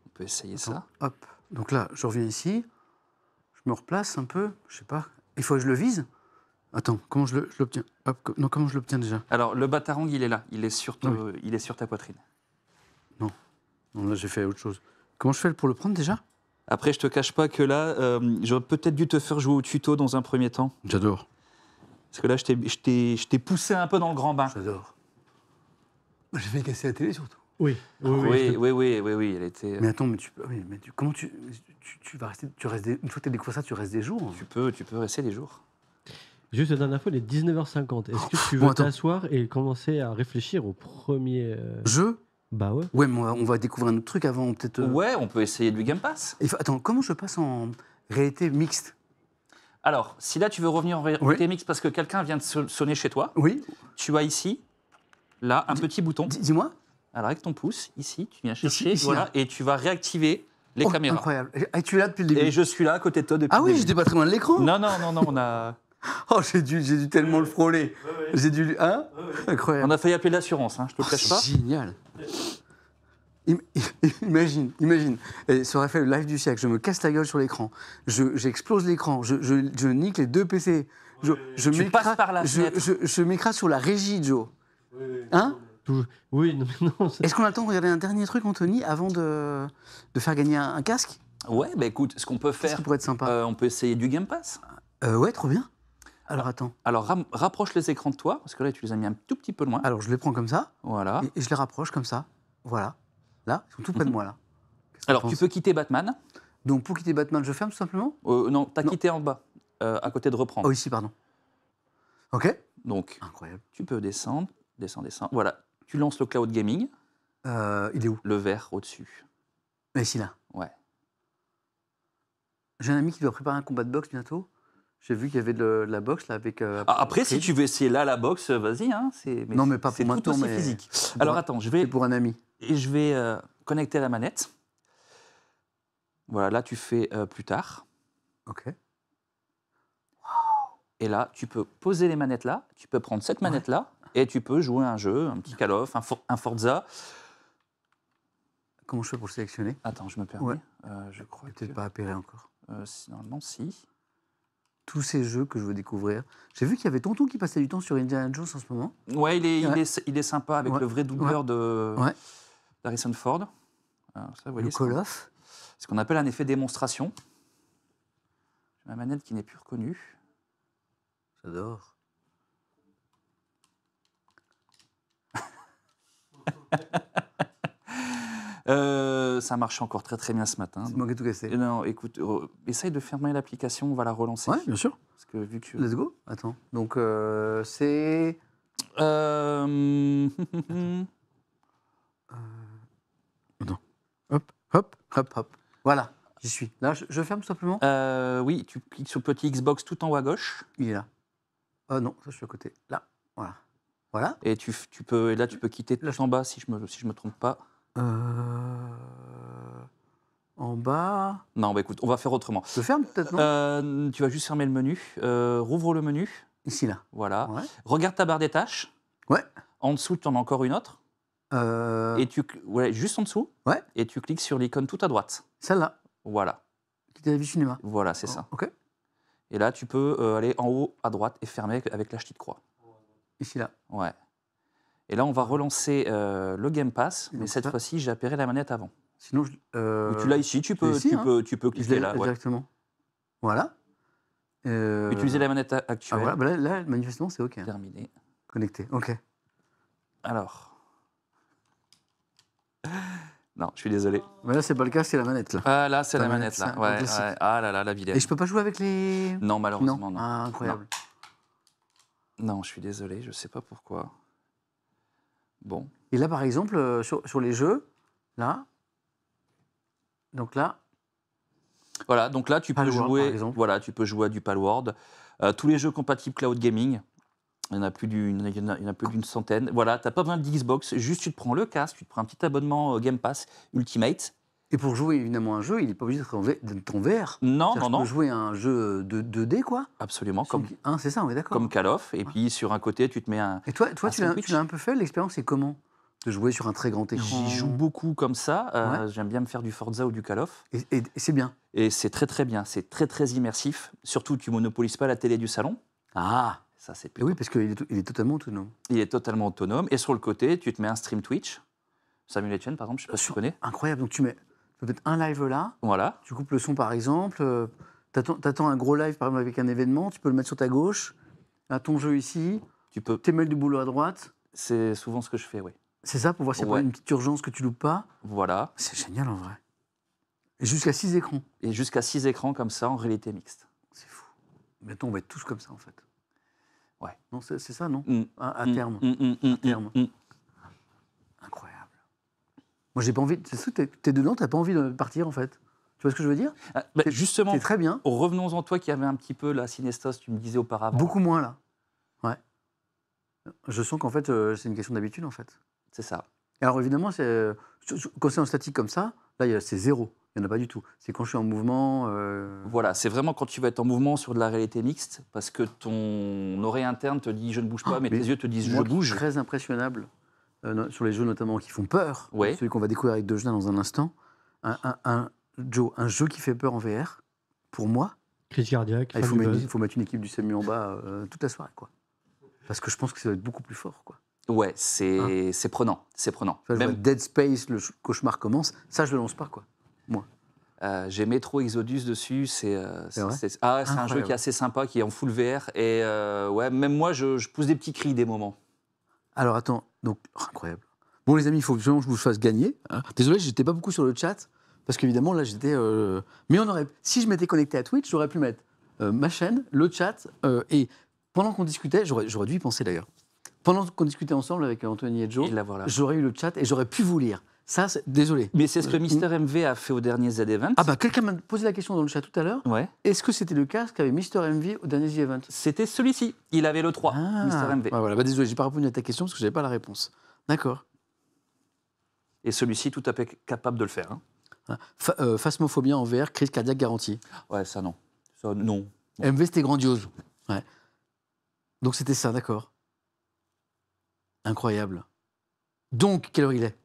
On peut essayer ça. Hop. Donc là, je reviens ici. Je me replace un peu. Je sais pas. Il faut que je le vise. Attends, comment je l'obtiens? Hop. Non, comment je l'obtiens déjà? Alors, le batarang, il est là. Il est sur, il est sur ta poitrine. Non, là, j'ai fait autre chose. Comment je fais pour le prendre déjà? Après, je te cache pas que là, j'aurais peut-être dû te faire jouer au tuto dans un premier temps. J'adore. Parce que là, je t'ai poussé un peu dans le grand bain. J'adore. J'ai fait casser la télé surtout. Oui. Oui, elle était... Mais attends, mais comment tu vas rester... une fois que tu as découvert ça, tu restes des jours? Tu peux rester des jours. Juste la dernière fois, il est 19h50. Est-ce que tu veux t'asseoir et commencer à réfléchir au premier... Jeu? Bah ouais. Ouais, mais on va découvrir un autre truc avant, peut-être... Ouais, on peut essayer du Game Pass. Attends, comment je passe en réalité mixte? Alors, si là, tu veux revenir en réalité mixte parce que quelqu'un vient de sonner chez toi, Oui. tu as ici, là, un petit bouton. Dis-moi. Alors, avec ton pouce, ici, tu viens chercher, Ici, voilà, là. et tu vas réactiver les caméras. Incroyable. Et tu es là depuis le début? Et je suis là, à côté de toi depuis Ah le oui, début. j'étais pas très loin de l'écran. Non, on a... Oh, j'ai dû tellement le frôler. J'ai dû... Hein? Incroyable. On a failli appeler l'assurance, hein, je te le cache pas. Génial. Imagine, et ça aurait fait le live du siècle, je me casse la gueule sur l'écran, j'explose l'écran, je nique les deux PC, Tu passes par la fenêtre. je m'écrase sur la régie, Joe. Hein? Oui, non. Est-ce qu'on a le temps de regarder un dernier truc, Anthony, avant de faire gagner un casque? Ouais, bah écoute, ce qu'on peut Qu'est-ce faire, qui pourrait être sympa? on peut essayer du Game Pass. Ouais, trop bien. Alors attends, Alors, rapproche les écrans de toi, parce que là, tu les as mis un tout petit peu loin. alors je les prends comme ça, Voilà. et je les rapproche comme ça, voilà. Là, ils sont tout près de moi, là. Qu'est-ce que Alors, t'en tu penses? peux quitter Batman. Donc pour quitter Batman, je ferme tout simplement? Non, t'as Non. quitté en bas, à côté de reprendre. Oh, ici, pardon. Ok. Donc, Incroyable. tu peux descendre. Voilà. Tu lances le cloud gaming, Il est où? le vert au-dessus. Ici, là. Ouais. J'ai un ami qui doit préparer un combat de boxe bientôt. J'ai vu qu'il y avait de la boxe là avec. Après, si tu veux essayer là la boxe, vas-y. Hein, Non, mais pas pour c'est tout maintenant, aussi mais- physique. Alors, attends, C'est pour un ami. je vais connecter la manette. Voilà, là, tu fais plus tard. Ok. Et là, tu peux poser les manettes là. Tu peux prendre cette manette là. Et tu peux jouer à un jeu, un petit Call of, un Forza. Comment je fais pour le sélectionner? Attends, je me permets. Ouais. Je crois que... Peut-être pas appairé encore. Normalement, si. Tous ces jeux que je veux découvrir. J'ai vu qu'il y avait Tonton qui passait du temps sur Indiana Jones en ce moment. Ouais, il Ouais. est sympa avec Ouais. le vrai doubleur Ouais. d'Harrison Ford. Alors, ça, vous voyez, Le Call of. c'est ce qu'on appelle un effet démonstration. J'ai ma manette qui n'est plus reconnue. J'adore. Ça marche encore très très bien ce matin. C'est moi qui ai tout cassé. Non, écoute, essaye de fermer l'application, on va la relancer. Ouais, bien sûr. Parce que vu que... Let's go. Attends. Donc c'est. Hop, hop, hop, hop. Voilà. J'y suis. Là, je ferme tout simplement. oui, tu cliques sur le petit Xbox tout en haut à gauche. Il est là. Non, ça je suis à côté. Là. Voilà. Voilà. Et et là, tu peux quitter Là, tout en bas si je me trompe pas. En En bas. Non, bah écoute, on va faire autrement. Je ferme peut-être, non Tu vas juste fermer le menu. Rouvre le menu. Ici, là. Voilà. Ouais. Regarde ta barre des tâches. Ouais. En dessous, tu en as encore une autre. Et ouais, juste en dessous. Ouais. Et tu cliques sur l'icône tout à droite. Celle-là, Voilà. qui était la vie cinéma. Voilà, c'est ça. Ok. Et là, tu peux aller en haut à droite et fermer avec la petite croix. Ici, là. Ouais. Et là, on va relancer le Game Pass, mais Donc cette ça- fois-ci, j'ai appéré la manette avant. Sinon, Ou tu l'as ici, tu peux, ici, tu hein. peux, tu peux je cliquer l'ai là. Ouais. directement. Voilà. Utiliser la manette actuelle. Ah, voilà, bah là, manifestement, c'est OK. Terminé. Connecté. OK. Alors. Non, je suis désolé. Mais là, c'est pas le cas, c'est la manette, là. Ah, là, c'est La la manette, manette, là. c'est un Ouais, classique. ouais. Ah là là, la vilaine. Et je peux pas jouer avec les. Non, malheureusement, non. Ah, incroyable. Non, je suis désolé, je sais pas pourquoi. Bon. Et là, par exemple, sur les jeux, là. Donc là, Voilà, donc là, tu peux Palworld, par jouer. exemple. Voilà, tu peux jouer à du Palworld. Tous les jeux compatibles cloud gaming. Il y en a plus d'une centaine. Voilà, tu n'as pas besoin de Xbox, juste tu te prends le casque, tu te prends un petit abonnement Game Pass Ultimate. et pour jouer évidemment à un jeu, il n'est pas obligé d'être en VR. Non, C'est-à-dire, non, je non, peux jouer à un jeu de 2D, quoi. absolument, comme C'est ça, on est d'accord. Call of. Et puis sur un côté, tu te mets un. Et toi un tu l'as sandwich. un peu fait, l'expérience, c'est comment de jouer sur un très grand écran? J'y joue beaucoup comme ça. Ouais. J'aime bien me faire du Forza ou du Call of. Et c'est bien. Et c'est très très bien, c'est très très immersif. Surtout, tu monopolises pas la télé du salon. Ah, Ça, c'est et plutôt. oui, parce qu'il est totalement autonome. Il est totalement autonome. Et sur le côté, tu te mets un stream Twitch. Samuel Etienne, par exemple, je sais pas si tu connais. Incroyable. Donc tu peux mettre un live là, Voilà. tu coupes le son par exemple, t'attends un gros live par exemple avec un événement, tu peux le mettre sur ta gauche, à ton jeu ici, Tu peux. tes mails du boulot à droite. C'est souvent ce que je fais, oui. C'est ça, pour voir s'il n'y a Ouais. pas une petite urgence que tu loupes pas. Voilà. C'est génial en vrai. Et jusqu'à 6 écrans. Et jusqu'à 6 écrans comme ça en réalité mixte. C'est fou. Maintenant, on va être tous comme ça en fait. Ouais. Non, c'est ça, non Mm. À Mm, terme. mm, mm, mm, terme. mm. Incroyable. Moi, j'ai pas envie. C'est sûr que t'es dedans, t'as pas envie de partir en fait. Tu vois ce que je veux dire? Ah, bah, C'est- justement, C'est très bien. revenons-en toi qui avait un petit peu la synesthose, tu me disais auparavant. Beaucoup moins là. Ouais. Je sens qu'en fait, c'est une question d'habitude en fait. C'est ça. Alors évidemment, quand c'est en statique comme ça, là, c'est zéro. Il n'y en a pas du tout. C'est quand je suis en mouvement. Voilà, c'est vraiment quand tu vas être en mouvement sur de la réalité mixte, parce que ton oreille interne te dit je ne bouge pas, mais tes yeux te disent moi je qui bouge. suis très impressionnable sur les jeux notamment qui font peur. Ouais. Celui qu'on va découvrir avec Dejna dans un instant. Joe, un jeu qui fait peur en VR, pour moi, Crise cardiaque, il fin faut du mettre, buzz. il faut mettre une équipe du SAMU en bas toute la soirée, quoi. Parce que je pense que ça va être beaucoup plus fort, quoi. Ouais, c'est prenant, c'est prenant. Enfin, je vois Même, Dead Space, le cauchemar commence. Ça, je le lance pas, quoi. Moi. j'ai Metro Exodus dessus, C'est vrai c'est un jeu Incroyable. qui est assez sympa, qui est en full VR, et ouais, même moi, je pousse des petits cris des moments. Alors attends, donc incroyable. Bon les amis, il faut absolument que je vous fasse gagner. Hein. Désolé, j'étais pas beaucoup sur le chat parce qu'évidemment là j'étais. Mais si je m'étais connecté à Twitch, j'aurais pu mettre ma chaîne, le chat et pendant qu'on discutait, j'aurais dû y penser d'ailleurs. Pendant qu'on discutait ensemble avec Anthony et Joe, Et là, voilà. j'aurais eu le chat et j'aurais pu vous lire. Ça, désolé. Mais c'est ce que Mister MV a fait au dernier Z-Event. Ah bah quelqu'un m'a posé la question dans le chat tout à l'heure. Ouais. Est-ce que c'était le casque qu'avait Mister MV au dernier The Event? C'était celui-ci. Il avait le 3, Mister MV. Ouais, voilà. Bah, désolé, j'ai pas répondu à ta question parce que j'avais pas la réponse. D'accord. Et celui-ci, tout à fait capable de le faire. Hein. Phasmophobia en VR, crise cardiaque garantie. Ouais, ça non. Ça, non. MV, c'était grandiose. Ouais. Donc c'était ça, d'accord. Incroyable. Donc, quelle heure il est?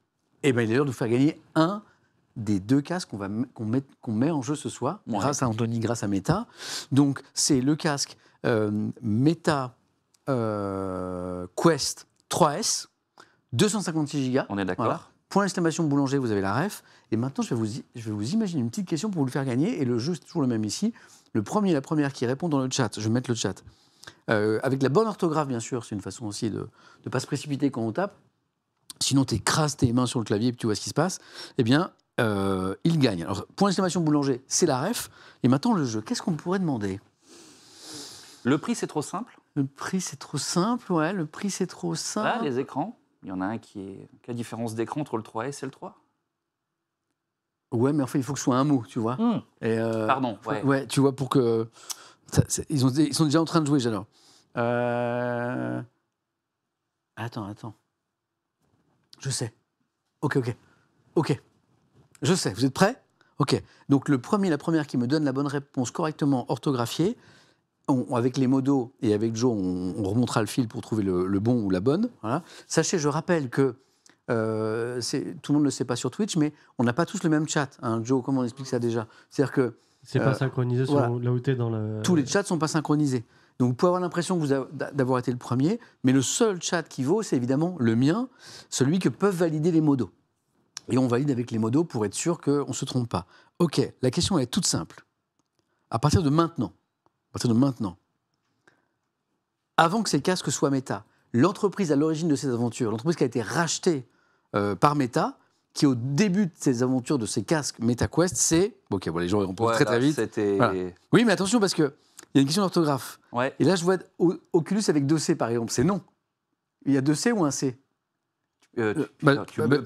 Eh bien, il est l'heure de vous faire gagner un des deux casques qu'on met en jeu ce soir, Ouais. grâce à Anthony, grâce à Meta. Donc, c'est le casque Meta Quest 3S, 256 Go. On est d'accord. Voilà. Point d'exclamation boulanger, vous avez la ref. Et maintenant, je vais vous imaginer une petite question pour vous le faire gagner. Et le jeu, c'est toujours le même ici. Le premier et la première qui répond dans le chat, je vais mettre le chat. Avec la bonne orthographe, bien sûr, c'est une façon aussi de ne pas se précipiter quand on tape. Sinon, tu écrases tes mains sur le clavier et puis tu vois ce qui se passe. Eh bien, il gagne. Alors, point d'exclamation boulanger, c'est la ref. Et maintenant, le jeu, qu'est-ce qu'on pourrait demander? Le prix, c'est trop simple. Le prix, c'est trop simple, ouais. Le prix, c'est trop Là, simple. les écrans, il y en a un qui a la différence d'écran entre le 3S et le 3. Ouais, mais enfin, il faut que ce soit un mot, tu vois. Et, Pardon, faut- ouais. Ouais, tu vois, pour que... ils sont déjà en train de jouer, j'adore. Attends. Je sais. Ok. Je sais. Vous êtes prêts? Ok. Donc la première qui me donne la bonne réponse correctement orthographiée, avec les modos et avec Joe, on remontera le fil pour trouver le bon ou la bonne. Voilà. Sachez, je rappelle que tout le monde ne le sait pas sur Twitch, mais on n'a pas tous le même chat. Hein. Joe, comment on explique ça déjà? C'est-à-dire que C'est pas synchronisé sur là où tu es dans le. tous les chats ne sont pas synchronisés. Donc vous pouvez avoir l'impression d'avoir été le premier, mais le seul chat qui vaut, c'est évidemment le mien, celui que peuvent valider les modos. Et on valide avec les modos pour être sûr qu'on ne se trompe pas. Ok, la question est toute simple. À partir de maintenant, avant que ces casques soient Meta, l'entreprise à l'origine de ces aventures, l'entreprise qui a été rachetée par Meta, qui au début de ces aventures de ces casques MetaQuest, c'est... Ok, bon, les gens iront très très vite. Voilà. Oui, mais attention parce qu'il y a une question d'orthographe. Ouais. Et là, je vois Oculus avec 2 C, par exemple. C'est non. Il y a 2 C ou un C?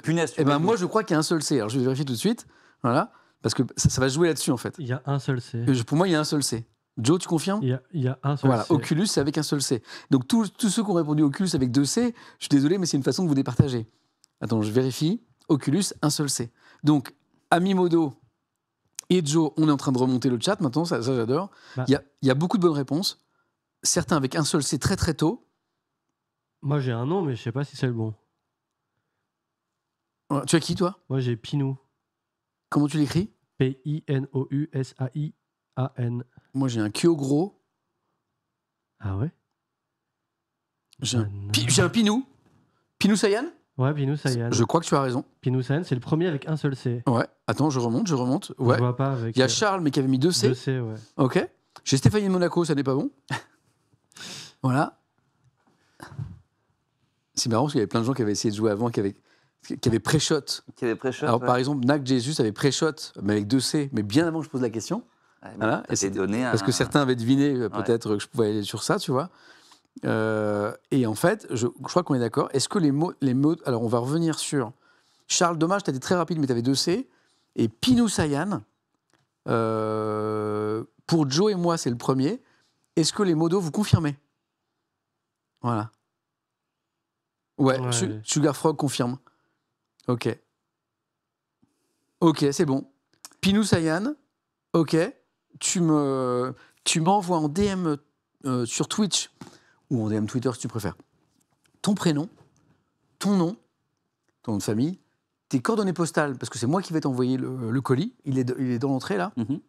Punaise. Moi, je crois qu'il y a un seul C. Alors, je vais vérifier tout de suite. Voilà. Parce que ça va jouer là-dessus, en fait. Il y a un seul C. Pour moi, il y a un seul C. Joe, tu confirmes? Il y a un seul C. Oculus, c'est avec un seul C. Donc, tous ceux qui ont répondu Oculus avec 2 C, je suis désolé, mais c'est une façon de vous départager. Attends, je vérifie. Oculus, un seul C. Donc, Amimodo et Joe, on est en train de remonter le chat maintenant, ça j'adore. Il y a beaucoup de bonnes réponses. Certains avec un seul C très très tôt. Moi, j'ai un nom, mais je sais pas si c'est le bon. Tu as qui, toi? Moi, j'ai Pinou. Comment tu l'écris? P-I-N-O-U-S-A-I-A-N. Moi, j'ai un Kyo gros. Ah ouais? J'ai un Pinou. Pinou Sayan? Ouais, Pinou Sayan. Je crois que tu as raison. Pinou Sayan, c'est le premier avec un seul C. Ouais. Attends, je remonte. Ouais. Je vois pas avec... Il y a Charles, mais qui avait mis 2 C. 2 C, ouais. Ok. J'ai Stéphanie de Monaco, ça n'est pas bon. Voilà. C'est marrant parce qu'il y avait plein de gens qui avaient essayé de jouer avant, qui avaient pré-shot. Alors, par exemple, Nac Jesus avait pré-shot, mais avec 2 C, mais bien avant que je pose la question. Ouais, voilà. Parce que certains avaient deviné peut-être que je pouvais aller sur ça, tu vois. Et en fait, je crois qu'on est d'accord. Est-ce que les mots... Alors, on va revenir sur... Charles, dommage, tu as été très rapide, mais tu avais 2 C. Et Pinou Sayan, pour Joe et moi, c'est le premier. Est-ce que les modos, vous confirmez? Voilà. Ouais. Sugar Frog confirme. Ok, c'est bon. Pinou Sayan, ok. Tu m'envoies en DM sur Twitch ou en DM Twitter si tu préfères. Ton prénom, ton nom de famille, tes coordonnées postales, parce que c'est moi qui vais t'envoyer le colis. Il est dans l'entrée là. Mm-hmm.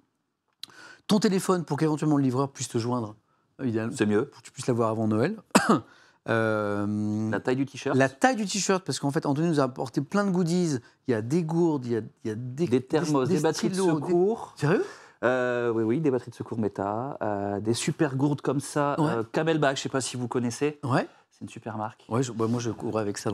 Ton téléphone pour qu'éventuellement le livreur puisse te joindre. C'est mieux. Pour que tu puisses l'avoir avant Noël. La taille du t-shirt. La taille du t-shirt, parce qu'en fait, Anthony nous a apporté plein de goodies. Il y a des gourdes, il y a des thermos, des batteries de secours. Sérieux? Oui, des batteries de secours Meta. Des super gourdes comme ça. Camelback, je ne sais pas si vous connaissez. Ouais. C'est une super marque. Ouais, moi, je courais avec ça.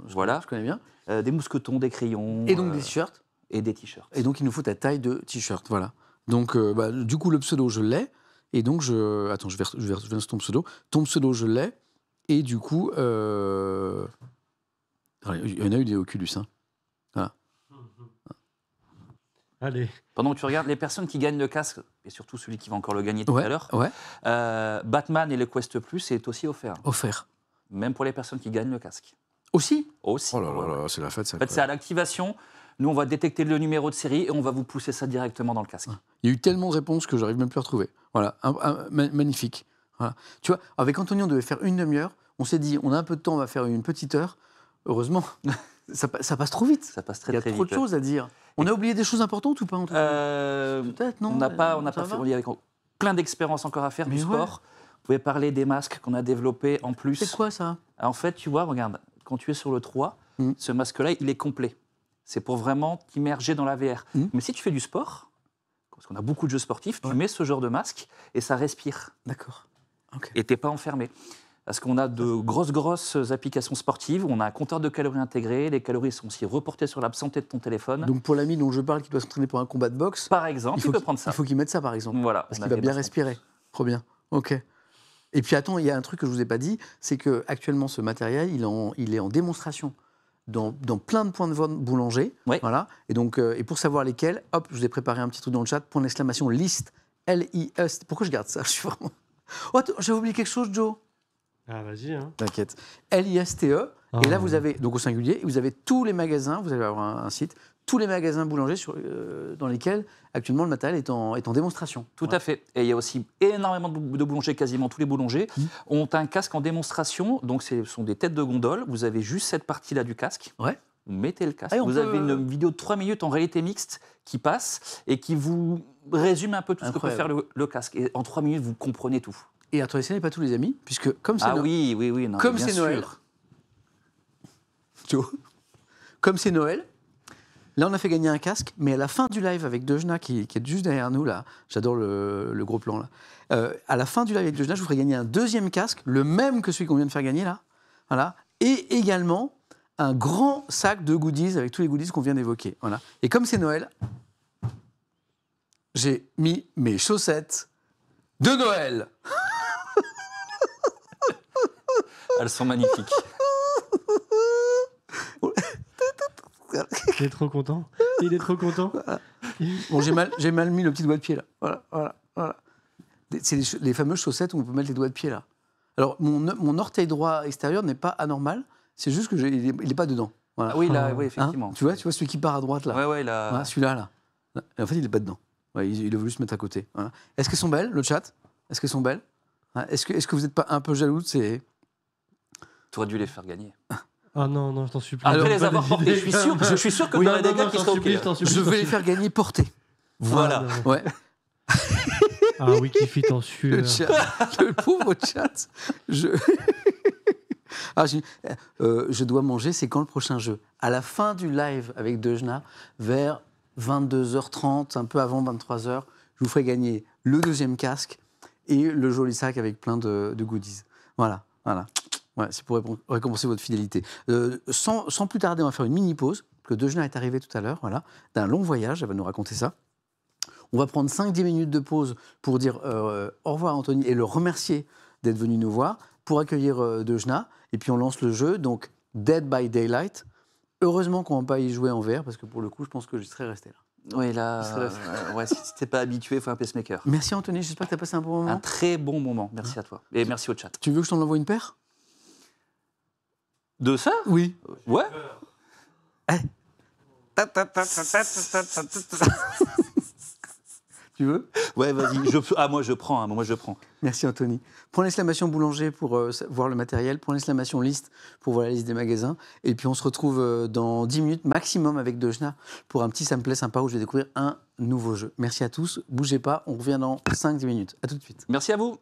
Voilà. Je connais bien. Des mousquetons, des crayons. Et donc des t-shirts. Et des t-shirts. Et donc, il nous faut ta taille de t-shirt. Voilà. Donc, du coup, le pseudo, je l'ai. Et donc, Attends, je vais sur ton pseudo. Ton pseudo, je l'ai. Et du coup, il y en a eu des Oculus. Hein. Voilà. Allez. Pendant que tu regardes les personnes qui gagnent le casque, et surtout celui qui va encore le gagner tout à l'heure, Batman et le Quest Plus est aussi offert. Offert. Même pour les personnes qui gagnent le casque. Aussi? Oh là là, c'est la fête. En fait, c'est à l'activation. Nous, on va détecter le numéro de série et on va vous pousser ça directement dans le casque. Il y a eu tellement de réponses que j'arrive même plus à retrouver. Voilà, magnifique. Voilà. Tu vois, avec Anthony, on devait faire une demi-heure. On s'est dit, on a un peu de temps, on va faire une petite heure. Heureusement, ça passe trop vite. Ça passe très vite. Il y a trop de choses à dire. On a oublié des choses importantes ou pas, Anthony? Peut-être, non? On n'a pas fait. Il y a plein d'expériences encore à faire du sport. Vous pouvez parler des masques qu'on a développés en plus. C'est quoi ça? En fait, tu vois, regarde, quand tu es sur le 3, ce masque-là, il est complet. C'est pour vraiment t'immerger dans la VR. Mais si tu fais du sport, parce qu'on a beaucoup de jeux sportifs, tu mets ce genre de masque et ça respire. D'accord. Okay. Et tu n'es pas enfermé. Parce qu'on a de grosses applications sportives, on a un compteur de calories intégré, les calories sont aussi reportées sur la santé de ton téléphone. Donc pour l'ami dont je parle qui doit s'entraîner pour un combat de boxe, par exemple, il peut prendre ça. Il faut qu'il mette ça par exemple. Voilà. Parce qu'il va bien respirer. Trop bien. Ok. Et puis attends, il y a un truc que je ne vous ai pas dit, c'est qu'actuellement ce matériel, il est en démonstration dans plein de points de vente boulanger. Ouais. Voilà. Et donc, et pour savoir lesquels, hop, je vous ai préparé un petit truc dans le chat, point d'exclamation liste, L-I-S. Pourquoi je garde ça? Je suis vraiment... Oh, j'avais oublié quelque chose, Joe. Ah, vas-y. Hein. T'inquiète. L-I-S-T-E. Et là, vous avez, donc au singulier, vous avez tous les magasins, vous allez avoir un site, tous les magasins boulangers dans lesquels actuellement le matériel est en démonstration. Tout à fait. Et il y a aussi énormément de boulangers, quasiment tous les boulangers ont un casque en démonstration. Donc, ce sont des têtes de gondole. Vous avez juste cette partie-là du casque. Ouais. Vous mettez le casque. Ah, vous avez une vidéo de 3 minutes en réalité mixte qui passe et qui vous résume un peu tout ce que peut faire le casque. Et en 3 minutes, vous comprenez tout. Et attendez, pas tous les amis, puisque comme c'est oui. Non, comme bien c'est sûr. Noël, tu vois, comme c'est Noël, là on a fait gagner un casque, mais à la fin du live avec Dejna qui est juste derrière nous là, j'adore le gros plan là. À la fin du live avec Dejna, je vous ferai gagner un deuxième casque, le même que celui qu'on vient de faire gagner là, voilà, et également un grand sac de goodies avec tous les goodies qu'on vient d'évoquer, voilà. Et comme c'est Noël, j'ai mis mes chaussettes de Noël. Elles sont magnifiques. Il est trop content. Il est trop content. Bon, j'ai mal mis le petit doigt de pied là. Voilà. C'est les fameuses chaussettes où on peut mettre les doigts de pied là. Alors mon orteil droit extérieur n'est pas anormal, c'est juste que il est pas dedans. Voilà. Ah oui, là, oui, effectivement. Hein, tu vois celui qui part à droite là. Ouais, là. Voilà, celui-là là. Et en fait, il n'est pas dedans. Ouais, il a voulu se mettre à côté. Voilà. Est-ce qu'elles sont belles, le chat? Est-ce qu'elles sont belles? Est-ce que vous n'êtes pas un peu jaloux de ces... Tu aurais dû les faire gagner. Ah non, je t'en supplie. Après les Pas avoir des portés, idées. je suis sûr que Oui, dans les non, dégâts qui je seraient t'en supplie, je t'en supplie, Je t'en vais les supplie. faire gagner portés. Voilà. Ah, non. Ouais. Ah oui, qui fit en Le sueur. chat, le pauvre chat. Je dois manger, c'est quand le prochain jeu? À la fin du live avec Dejna, vers 22h30, un peu avant 23h, je vous ferai gagner le deuxième casque et le joli sac avec plein de goodies. Voilà. Ouais, c'est pour récompenser votre fidélité. Sans plus tarder, on va faire une mini-pause, que Dejna est arrivée tout à l'heure, voilà, d'un long voyage, elle va nous raconter ça. On va prendre 5-10 minutes de pause pour dire au revoir à Anthony et le remercier d'être venu nous voir, pour accueillir Dejna, et puis on lance le jeu, donc Dead by Daylight. Heureusement qu'on ne va pas y jouer en VR, parce que pour le coup, je pense que je serais resté là. Oui, là, si tu n'es pas habitué, il faut un pacemaker. Merci Anthony, j'espère que tu as passé un bon moment. Un très bon moment, merci à toi. Et merci au chat. Tu veux que je t'en envoie une paire? De ça? Oui. Ouais. Tu veux? Ouais, vas-y. Moi, je prends. Merci Anthony. Point d'exclamation boulanger pour voir le matériel, point d'exclamation liste pour voir la liste des magasins. Et puis on se retrouve dans 10 minutes maximum avec Dejna pour un petit samplet sympa où je vais découvrir un nouveau jeu. Merci à tous, bougez pas, on revient dans 5-10 minutes. À tout de suite. Merci à vous.